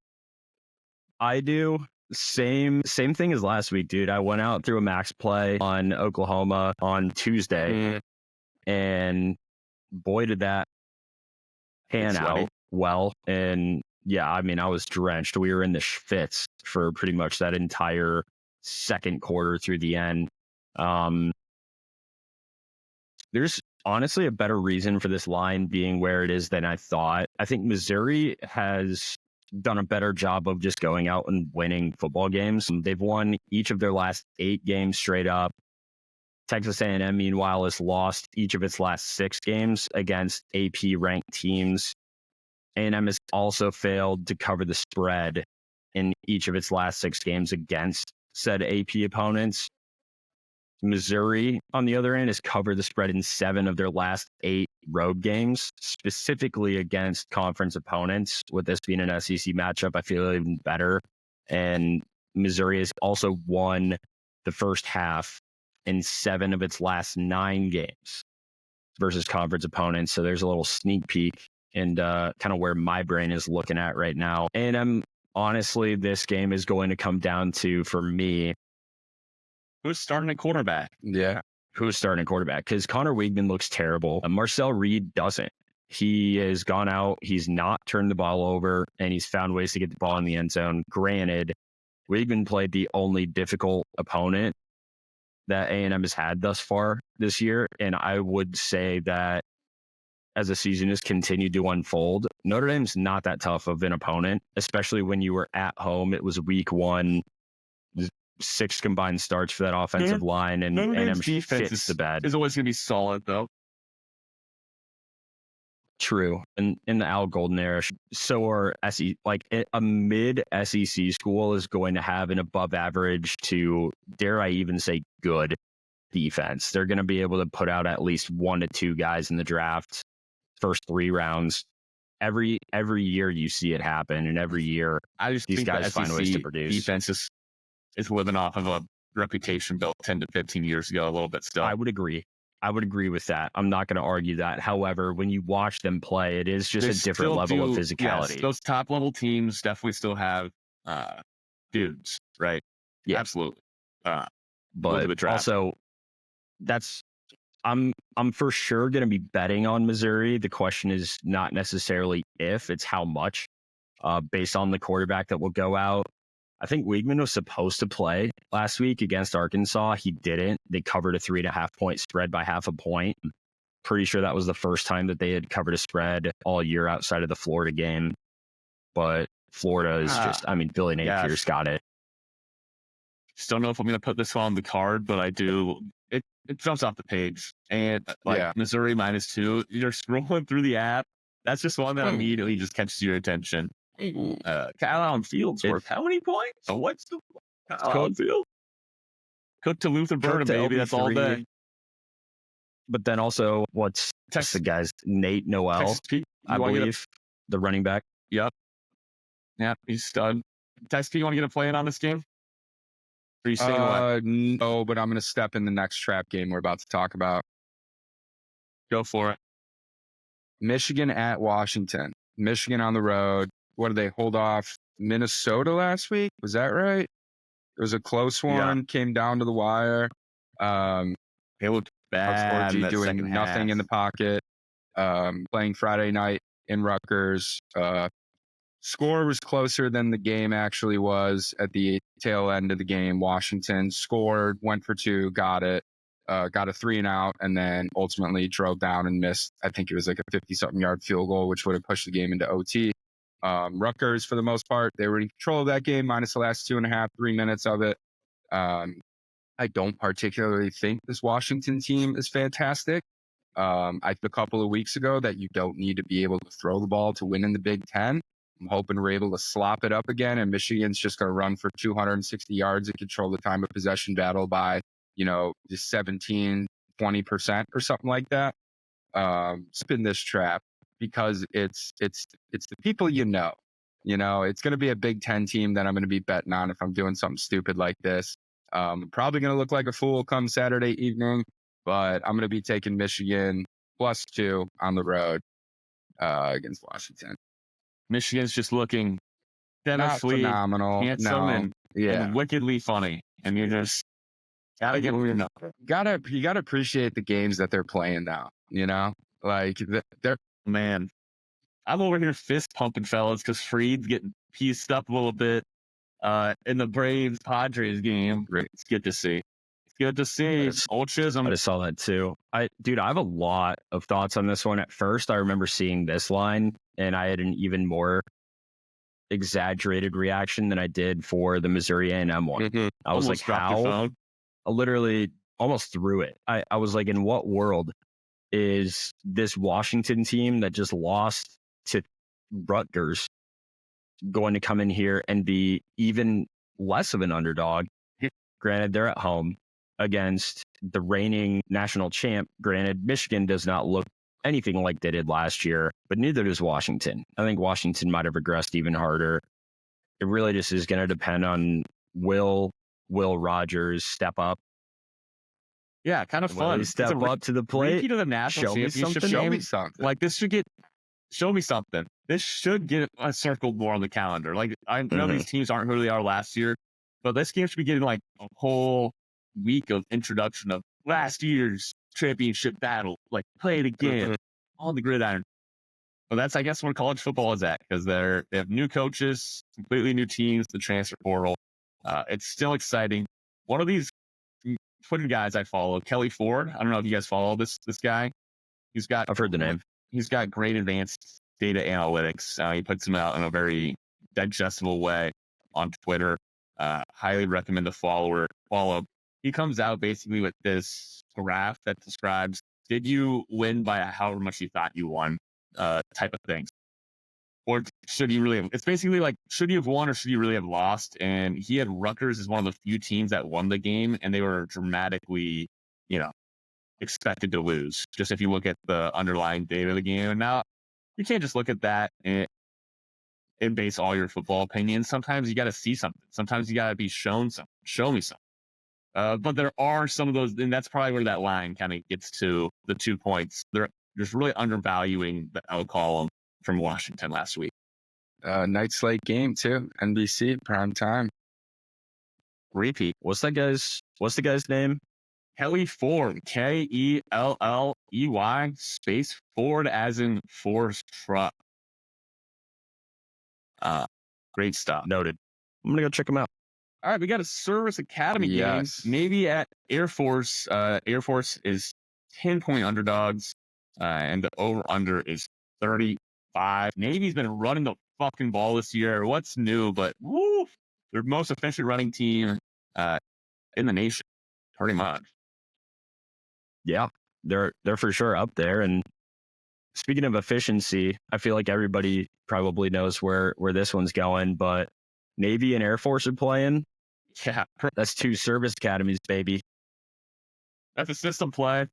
I do. Same thing as last week, dude. I went out through a max play on Oklahoma on Tuesday, and boy, did that pan out well. And yeah, I mean, I was drenched. We were in the fits for pretty much that entire second quarter through the end. There's honestly a better reason for this line being where it is than I thought. I think Missouri has done a better job of just going out and winning football games. They've won each of their last 8 games straight up. Texas A&M, meanwhile, has lost each of its last 6 games against AP-ranked teams. A&M has also failed to cover the spread in each of its last 6 games against said AP opponents. Missouri, on the other end, has covered the spread in 7 of their last 8 road games, specifically against conference opponents. With this being an SEC matchup, I feel even better. And Missouri has also won the first half in 7 of its last 9 games versus conference opponents. So there's a little sneak peek and kind of where my brain is looking at right now. And honestly, this game is going to come down to, for me, who's starting at quarterback? Yeah. Who's starting at quarterback? Because Connor Weigman looks terrible. Marcel Reed doesn't. He has gone out. He's not turned the ball over, and he's found ways to get the ball in the end zone. Granted, Weigman played the only difficult opponent that A&M has had thus far this year. And I would say that as the season has continued to unfold, Notre Dame's not that tough of an opponent, especially when you were at home. It was week 1. 6 combined starts for that offensive line, and A&M shits the bed. Is always going to be solid, though. True. And in the Al Golden era, so are a mid SEC school is going to have an above average to, dare I even say, good defense. They're going to be able to put out at least 1 to 2 guys in the draft, first 3 rounds. Every year you see it happen, and every year these guys find ways to produce. Defense is living off of a reputation built 10 to 15 years ago, a little bit still. I would agree with that. I'm not going to argue that. However, when you watch them play, it is just a different level of physicality. Yes, those top level teams definitely still have dudes, right? Yeah, absolutely. But also, I'm for sure going to be betting on Missouri. The question is not necessarily if, it's how much, based on the quarterback that will go out. I think Weigman was supposed to play last week against Arkansas. He didn't. They covered a 3.5-point spread by 0.5 point. Pretty sure that was the first time that they had covered a spread all year outside of the Florida game. But Florida is Billy Napier's got it. Just don't know if I'm going to put this on the card, but I do. It jumps off the page. And Missouri -2, you're scrolling through the app. That's just one that immediately just catches your attention. Kyle Allen Fields worth how many points? So what's the Kyle Allen Field? Cook to Luther Burden, baby. That's all day. But then also, what's the guy's Nate Noel, I believe, the running back. Yep. Yeah, he's stud. Tex, you want to get a play in on this game? Or are you staying away? No, but I'm going to step in the next trap game we're about to talk about. Go for it. Michigan at Washington. Michigan on the road. What did they hold off? Minnesota last week? Was that right? It was a close one. Came down to the wire. They looked bad in that doing second nothing half. in the pocket. Playing Friday night in Rutgers. Score was closer than the game actually was at the tail end of the game. Washington scored, went for two, got it, got a 3-and-out, and then ultimately drove down and missed. I think it was like a 50-something yard field goal, which would have pushed the game into OT. Rutgers, for the most part, they were in control of that game, minus the last 2.5, 3 minutes of it. I don't particularly think this Washington team is fantastic. I think a couple of weeks ago that you don't need to be able to throw the ball to win in the Big Ten. I'm hoping we're able to slop it up again, and Michigan's just going to run for 260 yards and control the time of possession battle by, just 17, 20% or something like that. Spin this trap because it's the people it's going to be a Big Ten team that I'm going to be betting on if I'm doing something stupid like this. Probably going to look like a fool come Saturday evening, but I'm going to be taking Michigan +2 on the road against Washington. Michigan's just looking not devilishly phenomenal, handsome no, and wickedly funny, and you just gotta get rid of them. You gotta appreciate the games that they're playing now. Like they're man. I'm over here fist pumping, fellas, because Freed's getting pieced up a little bit in the Braves Padres game. It's good to see. It's good to see. Old Chisholm. I just saw that too. I have a lot of thoughts on this one. At first, I remember seeing this line, and I had an even more exaggerated reaction than I did for the Missouri A&M one. Mm-hmm. I was almost like, how? Your phone. I literally almost threw it. I was like, in what world is this Washington team that just lost to Rutgers going to come in here and be even less of an underdog? Granted, they're at home against the reigning national champ. Granted, Michigan does not look anything like they did last year, but neither does Washington. I think Washington might have regressed even harder. It really just is going to depend on will Rogers step up. Yeah, kind of fun. Step up to the plate. Repeat of the national championship game. Show me something. Like this should show me something. This should get circled more on the calendar. Like I know these teams aren't who they are last year, but this game should be getting like a whole week of introduction of last year's championship battle. Like play it again on the gridiron. Well, that's I guess where college football is at because they have new coaches, completely new teams, the transfer portal. It's still exciting. One of these Twitter guys I follow, Kelly Ford. I don't know if you guys follow this guy. I've heard the name. He's got great advanced data analytics. He puts them out in a very digestible way on Twitter. Highly recommend to follow. He comes out basically with this graph that describes did you win by however much you thought you won type of things. Or should you really have, it's basically like, should you have won or should you really have lost? And he had Rutgers as one of the few teams that won the game, and they were dramatically, expected to lose. Just if you look at the underlying data of the game. And now you can't just look at that and base all your football opinions. Sometimes you got to see something. Sometimes you got to be shown something. Show me something. But there are some of those, and that's probably where that line kind of gets to the 2 points. They're just really undervaluing the L column from Washington last week. Night slate game too. NBC prime time. Repeat. What's the guy's name? Kelly Ford. Kelley space Ford as in Force truck. Great stuff. Noted. I'm gonna go check him out. All right, we got a service academy game. Maybe at Air Force. Air Force is 10-point underdogs, and the over/under is 35. Navy's been running the fucking ball this year. What's new? But woo, they're the most efficient running team in the nation, pretty much. Yeah, they're for sure up there. And speaking of efficiency, I feel like everybody probably knows where this one's going, but Navy and Air Force are playing. Yeah. That's 2 service academies, baby. That's a system play.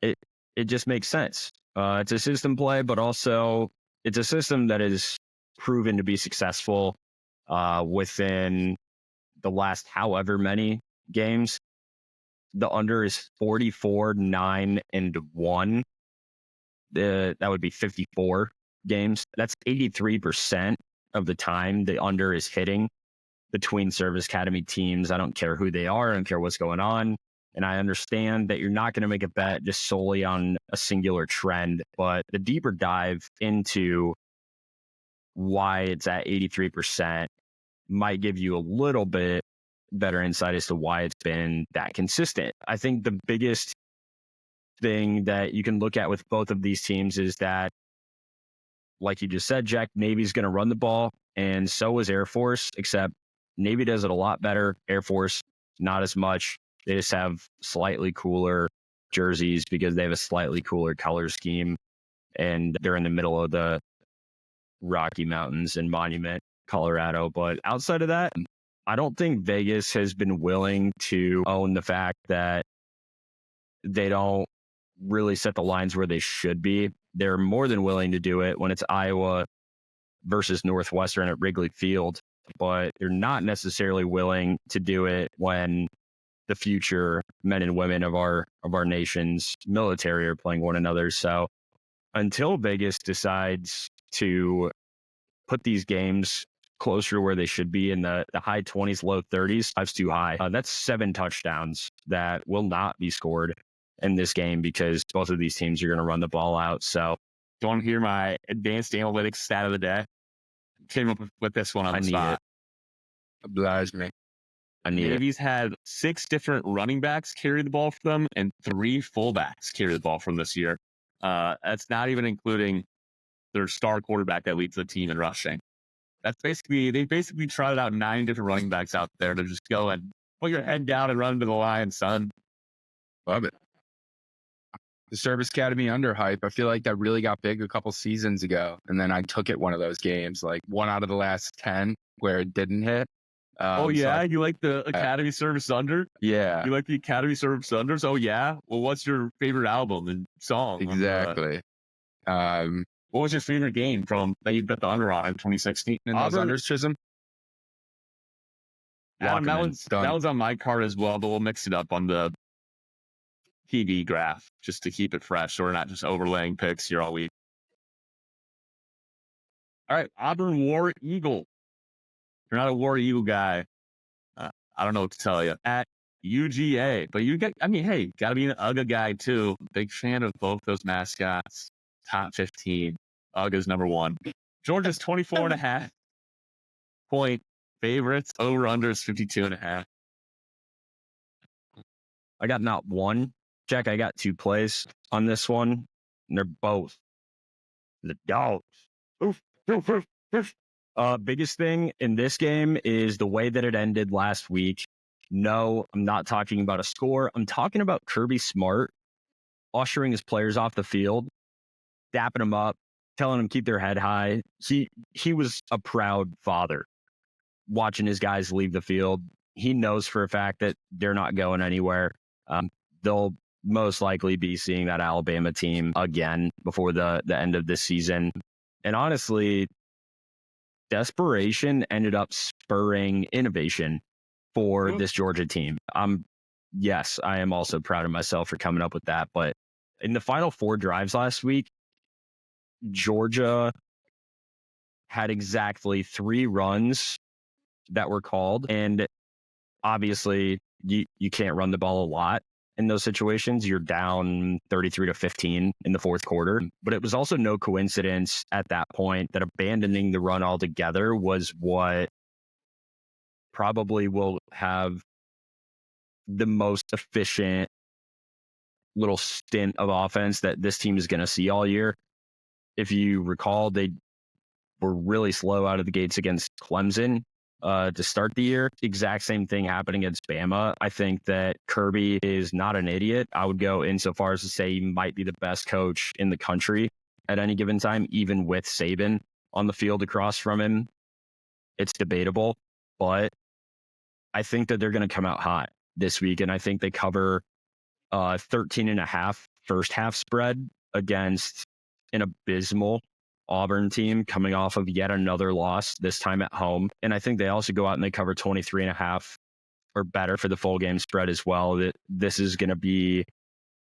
It just makes sense. It's a system play, but also it's a system that is proven to be successful within the last however many games. The under is 44, 9, and 1. That would be 54 games. That's 83% of the time the under is hitting. between service academy teams. I don't care who they are. I don't care what's going on. And I understand that you're not going to make a bet just solely on a singular trend, but the deeper dive into why it's at 83% might give you a little bit better insight as to why it's been that consistent. I think the biggest thing that you can look at with both of these teams is that, like you just said, Jack, Navy's going to run the ball, and so is Air Force, except Navy does it a lot better. Air Force, not as much. They just have slightly cooler jerseys because they have a slightly cooler color scheme, and they're in the middle of the Rocky Mountains and Monument, Colorado. But outside of that, I don't think Vegas has been willing to own the fact that they don't really set the lines where they should be. They're more than willing to do it when it's Iowa versus Northwestern at Wrigley Field, but they're not necessarily willing to do it when the future men and women of our nation's military are playing one another. So until Vegas decides to put these games closer to where they should be in the high 20s, low 30s, that's too high. That's 7 touchdowns that will not be scored in this game because both of these teams are going to run the ball out. So, do you want to hear my advanced analytics stat of the day? Came up with this one on the spot. Oblige me. I need Navy's had 6 different running backs carry the ball for them and 3 fullbacks carry the ball from this year. That's not even including their star quarterback that leads the team in rushing. They basically trotted out 9 different running backs out there to just go and put your head down and run to the line, son. Love it. The Service Academy underhype, I feel like that really got big a couple seasons ago. And then I took it one of those games, like 1 out of the last 10 where it didn't hit. You like the Academy Service Under? Yeah. You like the Academy Service Unders? Oh, yeah? Well, what's your favorite album and song? Exactly. What was your favorite game from that you bet the under on in 2016? In those unders, Chisholm? That was on my card as well, but we'll mix it up on the TV graph just to keep it fresh so we're not just overlaying picks here all week. All right, Auburn War Eagle. If you're not a War Eagle guy, I don't know what to tell you. At UGA, but hey, got to be an UGA guy too. Big fan of both those mascots. Top 15. UGA's number 1. Georgia's 24.5 point favorites. Over under is 52.5. I got not one. Jack, I got 2 plays on this one, and they're both the dogs. Oof, oof, oof, oof. Biggest thing in this game is the way that it ended last week. No, I'm not talking about a score. I'm talking about Kirby Smart ushering his players off the field, dapping them up, telling them keep their head high. He was a proud father watching his guys leave the field. He knows for a fact that they're not going anywhere. They'll most likely be seeing that Alabama team again before the end of this season. And honestly, desperation ended up spurring innovation for this Georgia team. Yes, I am also proud of myself for coming up with that. But in the final 4 drives last week, Georgia had exactly 3 runs that were called. And obviously, you can't run the ball a lot in those situations. You're down 33-15 in the 4th quarter. But it was also no coincidence at that point that abandoning the run altogether was what probably will have the most efficient little stint of offense that this team is going to see all year. If you recall, they were really slow out of the gates against Clemson to start the year. Exact same thing happened against Bama. I think that Kirby is not an idiot. I would go insofar as to say he might be the best coach in the country at any given time, even with Saban on the field across from him. It's debatable, but I think that they're going to come out hot this week, and I think they cover 13.5 first half spread against an abysmal Auburn team coming off of yet another loss, this time at home. And I think they also go out and they cover 23.5 or better for the full game spread as well. That this is going to be,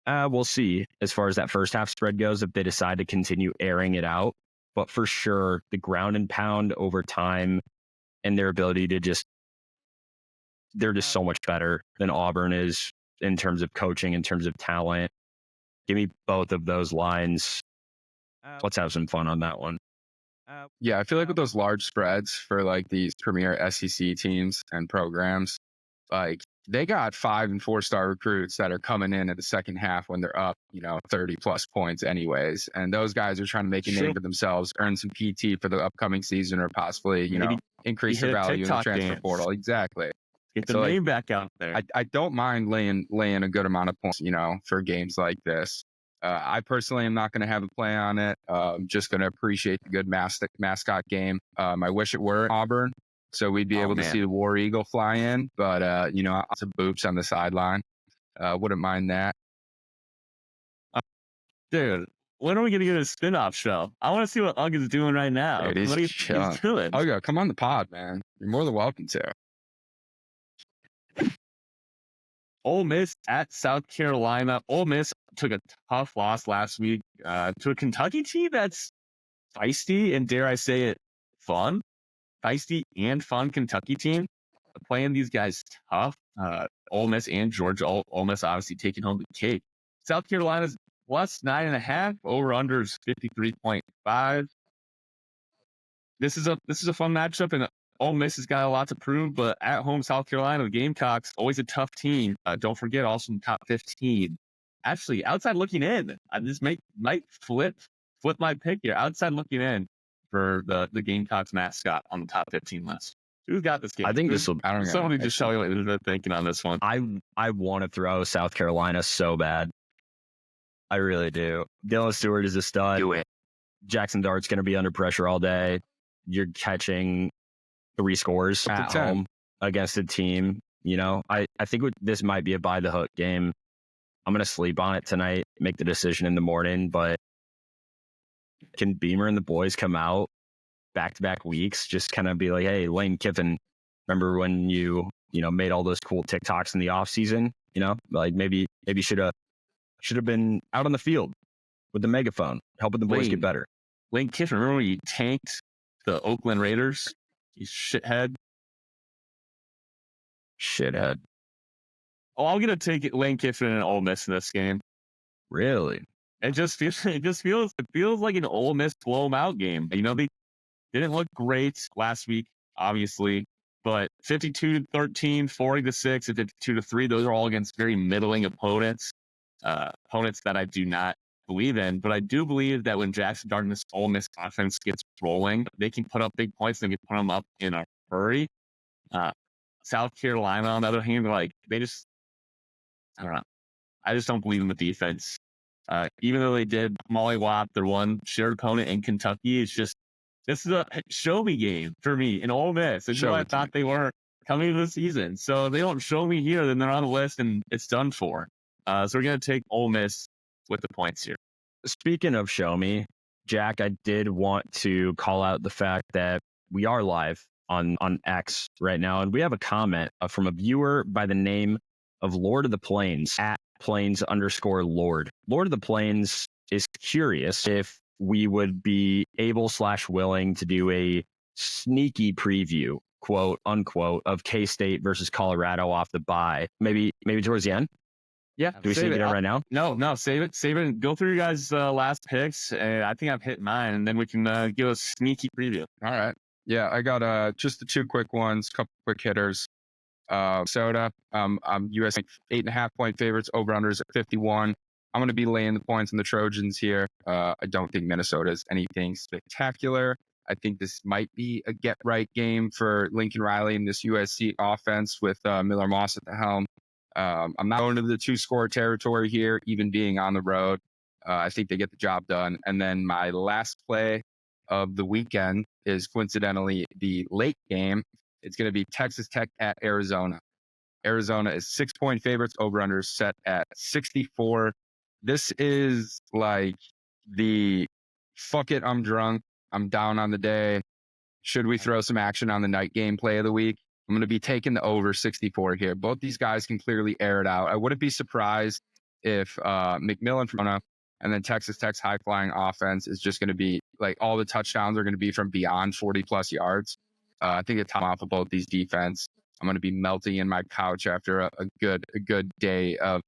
we'll see as far as that first half spread goes if they decide to continue airing it out. But for sure, the ground and pound over time and their ability to just they're just so much better than Auburn is in terms of coaching, in terms of talent. Give me both of those lines. Let's have some fun on that one. Yeah, I feel like with those large spreads for like these premier SEC teams and programs, like they got 5 and 4 star recruits that are coming in the second half when they're up, 30 plus points anyways. And those guys are trying to make a name for themselves, earn some PT for the upcoming season, or possibly, Maybe increase their value in the TikTok transfer dance. portal. Exactly. Get the So, name back out there. I don't mind laying a good amount of points, for games like this. I personally am not going to have a play on it. I'm just going to appreciate the good mascot game. I wish it were Auburn, so we'd be able to see the War Eagle fly in. But, lots of boops on the sideline. Wouldn't mind that. Dude, when are we going to get a spin-off show? I want to see what Ugg is doing right now. Dude, What he's doing. Ugg, come on the pod, man. You're more than welcome to. Ole Miss at South Carolina. Ole Miss took a tough loss last week to a Kentucky team that's feisty and, dare I say it, fun. Feisty and fun Kentucky team. Playing these guys tough. Ole Miss and Georgia. Ole Miss obviously taking home the cake. South Carolina's plus 9.5. Over-unders 53.5. This is a fun matchup, and Ole Miss has got a lot to prove, but at home, South Carolina, the Gamecocks, always a tough team. Don't forget, also in the top 15. Actually, outside looking in, this might flip my pick here. Outside looking in for the Gamecocks mascot on the top 15 list. Who's got this game? I think this will. I don't know. Somebody just tell me what they're thinking on this one. I want to throw South Carolina so bad. I really do. Dylan Stewart is a stud. Do it. Jackson Dart's going to be under pressure all day. You're catching 3 scores at home against a team. I think this might be a by the hook game. I'm going to sleep on it tonight, make the decision in the morning, but can Beamer and the boys come out back-to-back weeks, just kind of be like, hey, Lane Kiffin, remember when you made all those cool TikToks in the off season? Like maybe should have been out on the field with the megaphone, helping the boys get better. Lane Kiffin, remember when you tanked the Oakland Raiders? You shithead. Oh, I'm gonna take Lane Kiffin and Ole Miss in this game. Really? It feels like an Ole Miss blow 'em out game. They didn't look great last week, obviously, but 52-13, 40-6, and 52-3. Those are all against very middling opponents. Opponents that I do not believe in, but I do believe that when Jackson Dart and this Ole Miss offense gets rolling, they can put up big points and they can put them up in a hurry. South Carolina, on the other hand, I don't know. I just don't believe in the defense. Even though they did mollywop their one shared opponent in Kentucky, this is a show me game for me in Ole Miss. It's what I thought they were coming into the season. So they don't show me here, then they're on the list and it's done for. So we're going to take Ole Miss with the points here. Speaking of show me, Jack, I did want to call out the fact that we are live on X right now, and we have a comment from a viewer by the name of Lord of the Plains at Plains_Lord. Lord of the Plains is curious if we would be able/willing to do a sneaky preview, quote unquote, of K-State versus Colorado off the bye. Maybe towards the end. Yeah. Do we save it right now? No, save it. Go through your guys' last picks. And I think I've hit mine, and then we can give a sneaky preview. All right. Yeah, I got just the 2 quick ones, couple quick hitters. Soda, US 8.5 point favorites, over unders at 51. I'm going to be laying the points on the Trojans here. I don't think Minnesota is anything spectacular. I think this might be a get right game for Lincoln Riley and this USC offense with Miller Moss at the helm. I'm not going to the 2-score territory here, even being on the road. I think they get the job done. And then my last play of the weekend is coincidentally the late game. It's going to be Texas Tech at Arizona. Arizona is 6-point favorites, over-under set at 64. This is like the fuck it, I'm drunk, I'm down on the day. Should we throw some action on the night game play of the week? I'm going to be taking the over 64 here. Both these guys can clearly air it out. I wouldn't be surprised if McMillan from Arizona and then Texas Tech's high-flying offense is just going to be like all the touchdowns are going to be from beyond 40-plus yards. I think the top off of both these defense. I'm going to be melting in my couch after a good day of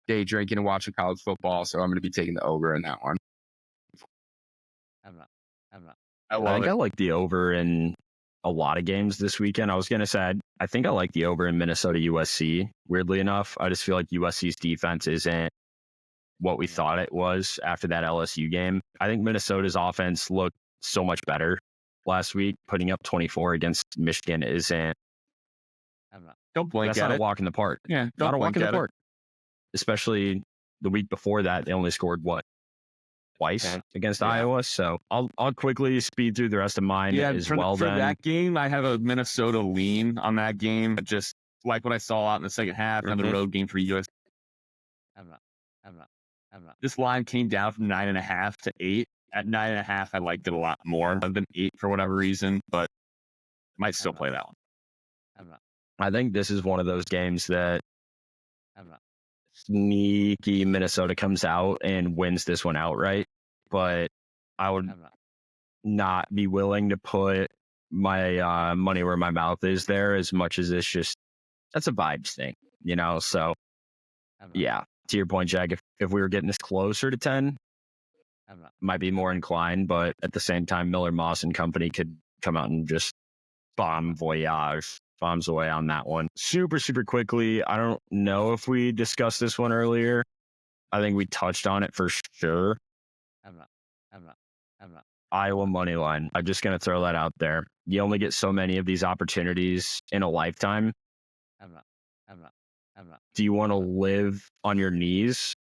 day drinking and watching college football. So I'm going to be taking the over in that one. I think I like the over in a lot of games this weekend. I was going to say, I think I like the over in Minnesota USC. Weirdly enough, I just feel like USC's defense isn't what we thought it was after that LSU game. I think Minnesota's offense looked so much better last week. Putting up 24 against Michigan isn't. Don't blink That's at not it. a walk in the park. Yeah, Not a walk in the it. park. Especially the week before that, they only scored twice against Iowa. So I'll quickly speed through the rest of mine as well. For that game, I have a Minnesota lean on that game. Just like what I saw out in the second half, another road game for US. This line came down from 9.5 to 8. At 9.5, I liked it a lot more than 8 for whatever reason, but might still play that one. I think this is one of those games that sneaky Minnesota comes out and wins this one outright. But I would not be willing to put my money where my mouth is there as much as it's just, that's a vibes thing, you know? So yeah, to your point, Jack, if we were getting this closer to 10, might be more inclined, but at the same time, Miller Moss and company could come out and just bombs away on that one. Super quickly. I don't know if we discussed this one earlier. I think we touched on it for sure. Iowa money line. I'm just going to throw that out there. You only get so many of these opportunities in a lifetime. Do you want to live on your knees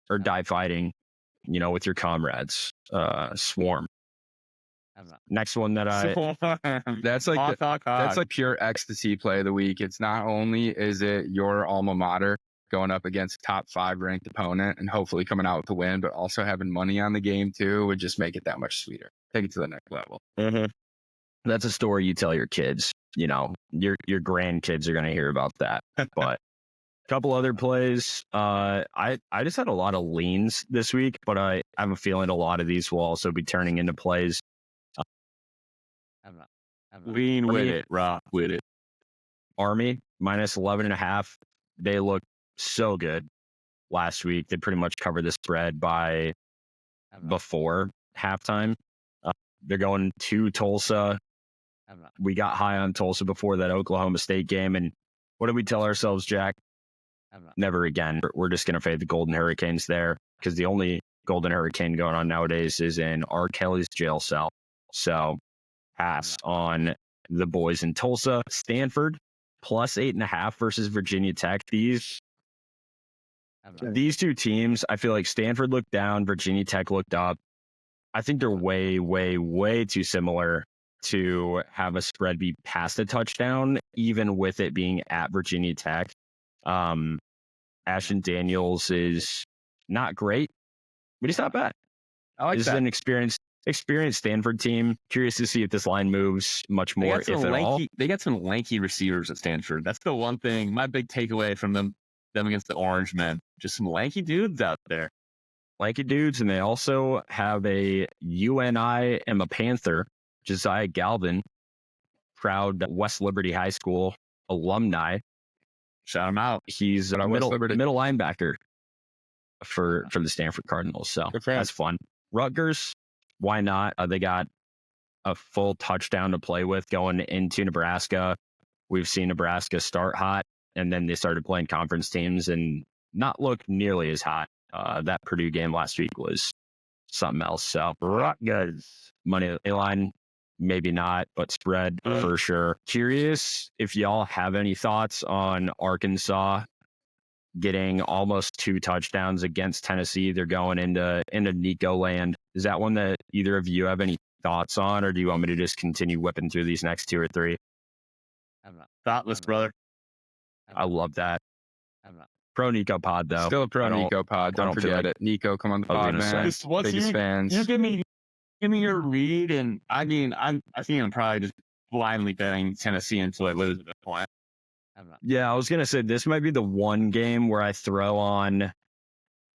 or die fighting, with your comrades? Swarm. Next one that that's like pure ecstasy play of the week. It's not only is it your alma mater going up against a top 5 ranked opponent and hopefully coming out with a win, but also having money on the game too would just make it that much sweeter. Take it to the next level. That's a story you tell your kids. Your grandkids are going to hear about that. But a couple other plays. I just had a lot of leans this week, but I have a feeling a lot of these will also be turning into plays. Lean with it, rock with it. Army minus 11.5. They look so good last week. They pretty much covered the spread by before halftime. They're going to Tulsa. We got high on Tulsa before that Oklahoma State game. And what did we tell ourselves, Jack? Never again. We're just going to fade the Golden Hurricanes there because the only Golden Hurricane going on nowadays is in R. Kelly's jail cell. So pass on the boys in Tulsa. Stanford plus 8.5 versus Virginia Tech. These two teams, I feel like Stanford looked down, Virginia Tech looked up. I think they're way too similar to have a spread be past a touchdown, even with it being at Virginia Tech. Ashton Daniels is not great, but he's not bad. I like this that. Is an experienced Stanford team. Curious to see if this line moves much more, if at all. They got some lanky receivers at Stanford. That's the one thing. My big takeaway from them against the Orange Men. Just some lanky dudes out there. Lanky dudes, and they also have a UNI and a Panther, Josiah Galvin, proud West Liberty High School alumni. Shout him out. He's a middle linebacker for the Stanford Cardinals. So that's fun. Rutgers, why not? They got a full touchdown to play with going into Nebraska. We've seen Nebraska start hot, and then they started playing conference teams and not look nearly as hot. That Purdue game last week was something else. So Rutgers money line, maybe not, but spread for sure. Curious if y'all have any thoughts on Arkansas getting almost 2 touchdowns against Tennessee. They're going into Nico land. Is that one that either of you have any thoughts on, or do you want me to just continue whipping through these next 2 or 3? Thoughtless, brother. I love that. Pro Nico pod, though. Still a pro Nico pod. Don't forget it. Nico, come on the pod, man. Biggest fans. You give me your read, and I think I'm probably just blindly betting Tennessee until I lose at this point. Yeah, I was going to say this might be the one game where I throw on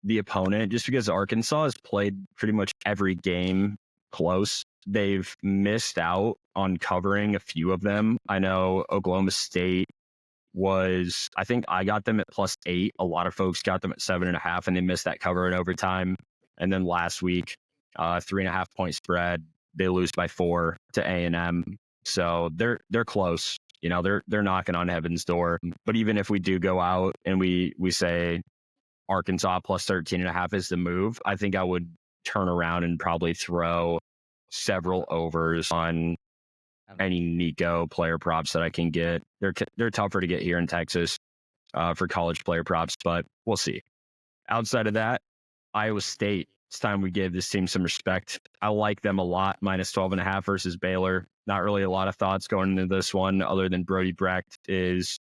the opponent just because Arkansas has played pretty much every game close they've missed out on covering a few of them. I know Oklahoma State I think I got them at +8. A lot of folks got them at 7.5, and they missed that cover in overtime. And then last week, 3.5 point spread, they lose by 4 to A&M. So they're close. They're knocking on heaven's door. But even if we do go out and we say Arkansas +13.5 is the move, I think I would turn around and probably throw several overs on any Nico player props that I can get. They're tougher to get here in Texas for college player props, but we'll see. Outside of that, Iowa State. It's time we give this team some respect. I like them a lot. -12.5 versus Baylor. Not really a lot of thoughts going into this one other than Brody Brecht is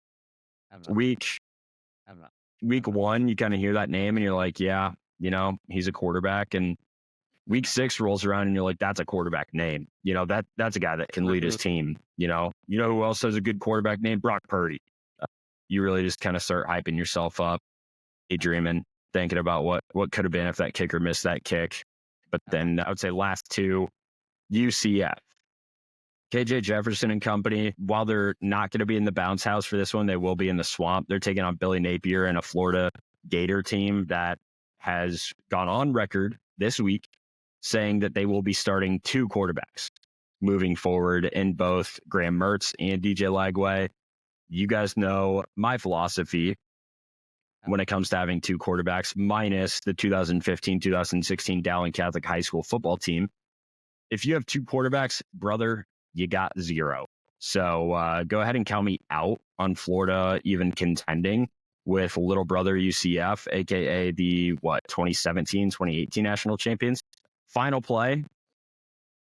week 1. You kind of hear that name and you're like, yeah, he's a quarterback. And week 6 rolls around and you're like, that's a quarterback name. That's a guy that can lead his team. You know who else has a good quarterback name? Brock Purdy. You really just kind of start hyping yourself up, daydreaming, thinking about what could have been if that kicker missed that kick. But then I would say last 2, UCF. KJ Jefferson and company, while they're not going to be in the bounce house for this one, they will be in the swamp. They're taking on Billy Napier and a Florida Gator team that has gone on record this week saying that they will be starting 2 quarterbacks moving forward in both Graham Mertz and DJ Lagway. You guys know my philosophy when it comes to having 2 quarterbacks, minus the 2015-2016 Dowling Catholic High School football team. If you have 2 quarterbacks, brother, you got 0. So go ahead and count me out on Florida even contending with little brother UCF, a.k.a. the 2017, 2018 national champions. Final play,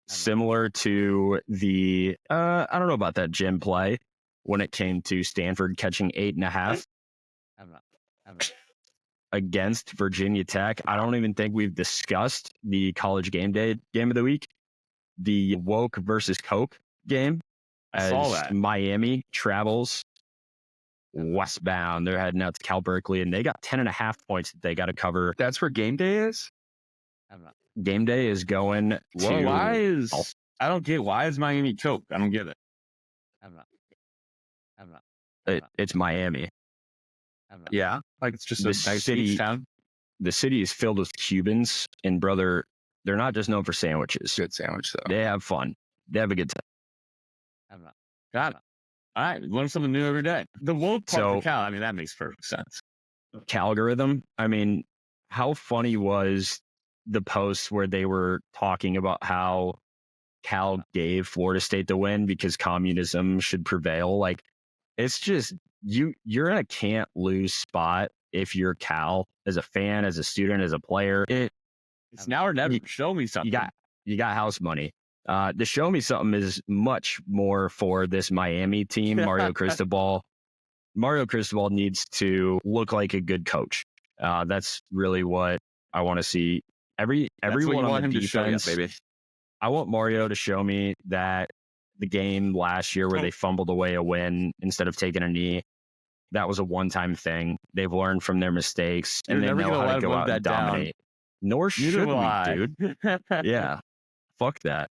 similar to the, I don't know about that Jim play when it came to Stanford catching 8.5 against Virginia Tech. I don't even think we've discussed the college game day game of the week, the woke versus Coke game. I saw that. Miami travels westbound. They're heading out to Cal Berkeley, and they got 10.5 points that they got to cover. That's where game day is? Game day is going to... I don't get, why is Miami Coke? I don't get it. It's Miami. Yeah, like it's just The a nice city- beach town. The city is filled with Cubans, and brother, they're not just known for sandwiches. Good sandwich, though. They have fun. They have a good time. Got it. All right, learn something new every day. The woke part So- for Cal, I mean, that makes perfect sense. Calgorithm. I mean, how funny was the post where they were talking about how Cal gave Florida State the win because communism should prevail? Like, it's just you're in a can't lose spot if you're Cal as a fan, as a student, as a player. It's now or never. Show me something. You got house money. The show me something is much more for this Miami team. Mario Cristobal. Mario Cristobal needs to look like a good coach. That's really what I want to see. Everyone you on want the him to show you, defense, baby. I want Mario to show me that the game last year where they fumbled away a win instead of taking a knee, that was a one-time thing. They've learned from their mistakes and they know how to go out and dominate. Nor should we, dude. Yeah, fuck that.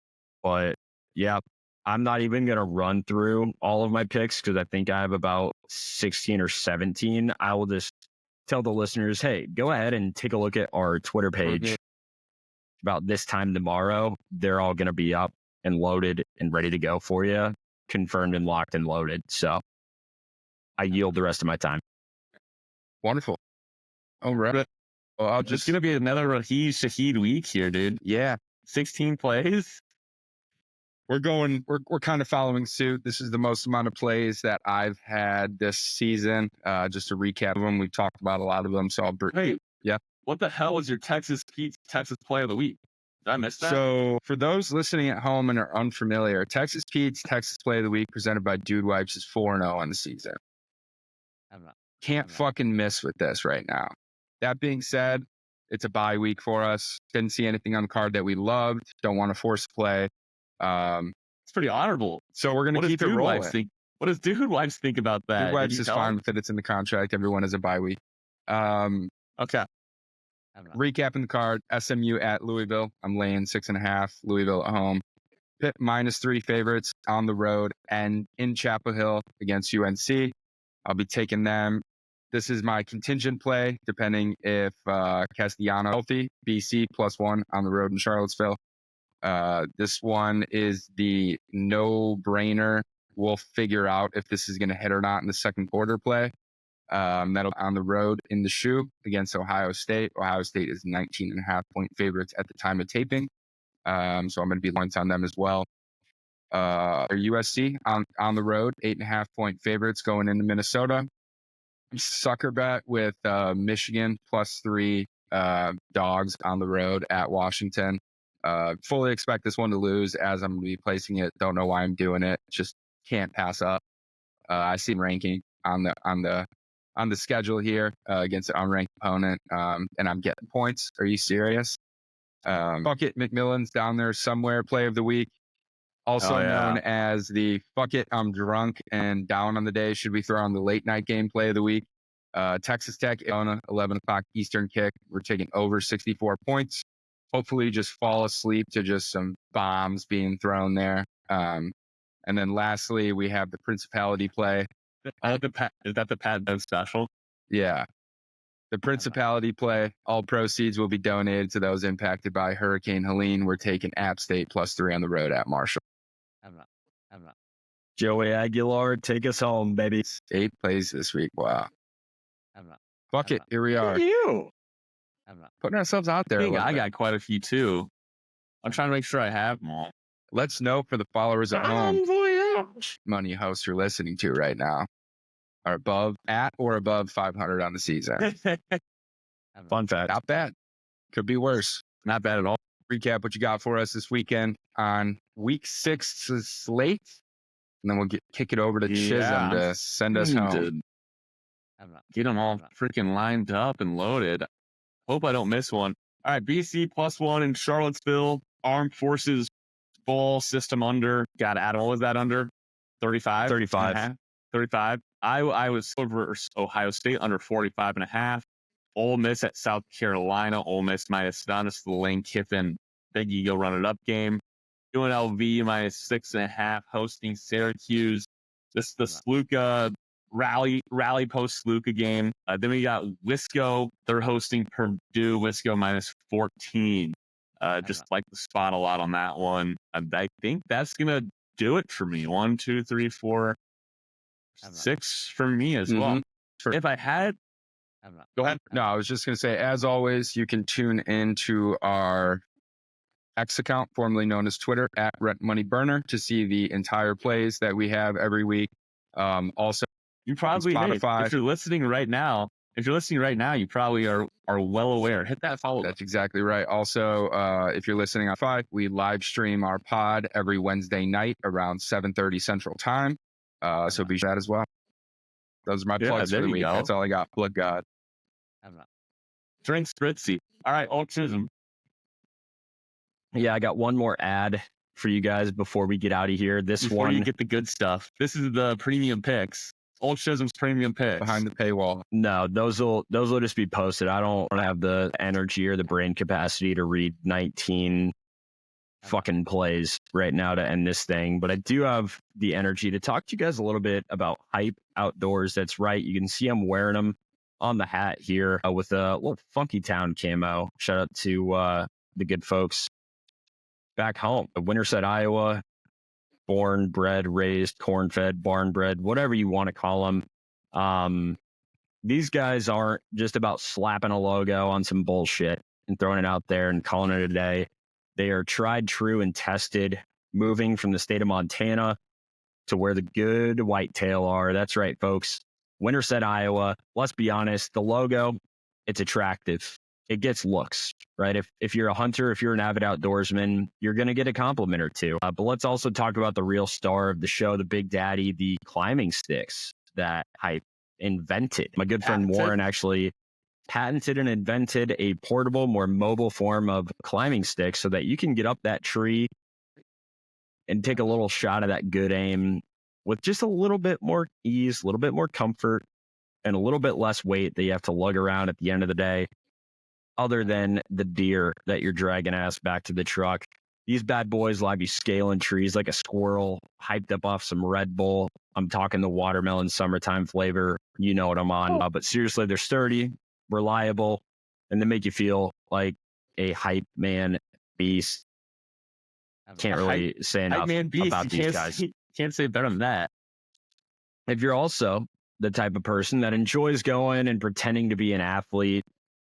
But yeah, I'm not even going to run through all of my picks because I think I have about 16 or 17. I will just tell the listeners, hey, go ahead and take a look at our Twitter page. About this time tomorrow, they're all going to be up and loaded and ready to go for you, confirmed and locked and loaded. So I yield the rest of my time. Wonderful. All right. Well, It's going to be another Rahid Shaheed week here, dude. Yeah. 16 plays. We're kind of following suit. This is the most amount of plays that I've had this season. Just to recap them, we've talked about a lot of them. So Hey, yeah. What the hell was your Texas play of the week? Did I miss that? So for those listening at home and are unfamiliar, Texas Pete's Texas Play of the Week presented by Dude Wipes is 4-0 on the season. Can't fucking miss with this right now. That being said, it's a bye week for us. Didn't see anything on the card that we loved. Don't want to force play. It's pretty honorable. So we're going to keep it rolling. What does Dude Wipes think about that? Dude Wipes is fine with it. It's in the contract. Everyone has a bye week. Okay. Recapping the card, SMU at Louisville. I'm laying 6.5. Louisville at home. Pitt -3 favorites on the road and in Chapel Hill against UNC. I'll be taking them. This is my contingent play, depending if Castellano healthy. BC +1 on the road in Charlottesville. This one is the no-brainer. We'll figure out if this is going to hit or not in the second quarter play. That'll be on the road in the shoe against Ohio State. Ohio State is 19.5-point favorites at the time of taping. So I'm going to be points on them as well. USC on the road, 8.5-point favorites going into Minnesota. Sucker bet with Michigan +3 dogs on the road at Washington. Fully expect this one to lose as I'm going to be placing it. Don't know why I'm doing it. Just can't pass up. I see ranking on the schedule here against an unranked opponent, and I'm getting points. Are you serious? Fuck it, McMillan's down there somewhere. Play of the week, also known as the fuck it, I'm drunk and down on the day. Should we throw on the late night game play of the week? Texas Tech, Arizona, 11 o'clock Eastern kick. We're taking over 64 points. Hopefully just fall asleep to just some bombs being thrown there. And then lastly, we have the Principality play. Is that the Pat Bev special? Yeah. The Principality play. All proceeds will be donated to those impacted by Hurricane Helene. We're taking App State +3 on the road at Marshall. I'm not. Joey Aguilar, take us home, baby. 8 plays this week. Wow. I'm not. Fuck it. Here we are. You. I'm not. Putting ourselves out there. I got quite a few too. I'm trying to make sure I have them all. Let's know for the followers at home. Money hosts you're listening to right now are at or above 500 on the season. Fun fact. Not bad. Could be worse. Not bad at all. Recap what you got for us this weekend on week 6's slate. And then we'll kick it over to Chisholm to send us home. Get them all freaking lined up and loaded. Hope I don't miss one. All right, BC +1 in Charlottesville. Armed Forces ball system under. Got Adam. What was that under? 35? 35. 35. I was over Ohio State under 45.5. Ole Miss at South Carolina. Ole Miss -none. It's the Lane Kiffin Big Eagle run it up game. UNLV -6.5 hosting Syracuse. This is the Sluka rally post Sluka game. Then we got Wisco. They're hosting Purdue. Wisco -14. Just like the spot a lot on that one. I think that's gonna do it for me. 1, 2, 3, 4, 6 for me as well. If I had, go ahead. No, I was just gonna say, as always, you can tune into our X account, formerly known as Twitter, at Rent Money Burner, to see the entire plays that we have every week. Also, you probably Spotify. If you're listening right now, you probably are well aware. Hit that follow. That's exactly right. Also, if you're listening on Spotify, we live stream our pod every Wednesday night around 7:30 Central Time. So be sure that as well. Those are my plugs for the week. That's all I got. Blood God. Drink Spritzy. All right, Old Chisholm. Yeah, I got one more ad for you guys before we get out of here. Before you get the good stuff. This is the premium picks. Old Chisholm's premium picks. Behind the paywall. No, those will just be posted. I don't have the energy or the brain capacity to read 19 fucking plays right now to end this thing. But I do have the energy to talk to you guys a little bit about Hype Outdoors. That's right. You can see I'm wearing them on the hat here with a little Funky Town camo. Shout out to the good folks back home, Winterset, Iowa. Born, bred, raised, corn-fed, barn-bred, whatever you want to call them. These guys aren't just about slapping a logo on some bullshit and throwing it out there and calling it a day. They are tried, true, and tested, moving from the state of Montana to where the good whitetail are. That's right, folks. Winterset, Iowa. Let's be honest, the logo, it's attractive. It gets looks, right? If you're a hunter, if you're an avid outdoorsman, you're going to get a compliment or two. But let's also talk about the real star of the show, the Big Daddy, the climbing sticks that Hype invented. My good friend Warren actually patented and invented a portable, more mobile form of climbing stick so that you can get up that tree and take a little shot of that good aim with just a little bit more ease, a little bit more comfort, and a little bit less weight that you have to lug around at the end of the day, other than the deer that you're dragging ass back to the truck. These bad boys will have you scaling trees like a squirrel, hyped up off some Red Bull. I'm talking the watermelon summertime flavor. You know what I'm on. But seriously, they're sturdy, reliable, and they make you feel like a hype man beast. Can't really say enough man beast. about these guys. Can't say better than that. If you're also the type of person that enjoys going and pretending to be an athlete,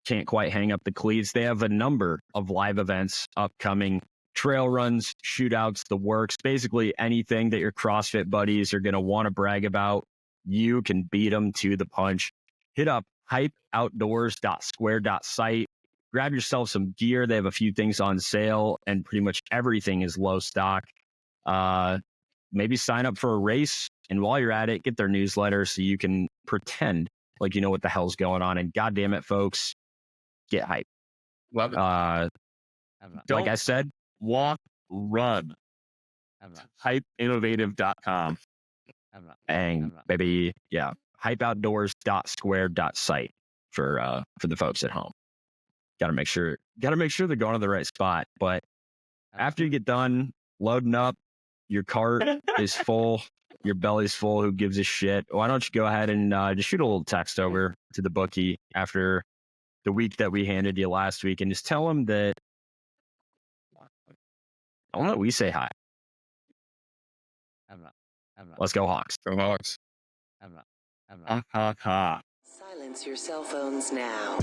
can't quite hang up the cleats, they have a number of live events upcoming. Trail runs, shootouts, the works, basically anything that your CrossFit buddies are going to want to brag about, you can beat them to the punch. Hit up hypeoutdoors.square.site. Grab yourself some gear. They have a few things on sale, and pretty much everything is low stock. Maybe sign up for a race, and while you're at it, get their newsletter so you can pretend like you know what the hell's going on. And goddamn it, folks, get hype. Love it. Like I said, Walk, run. Hypeinnovative.com. and maybe, yeah, hypeoutdoors.square.site for the folks at home. Got to make sure they're going to the right spot. But after you get done loading up, your cart is full, your belly's full. Who gives a shit? Why don't you go ahead and just shoot a little text over to the bookie after the week that we handed you last week, and just tell them that I don't know. We say hi. Let's go Hawks. Go Hawks. Ha ha ha. Silence your cell phones now.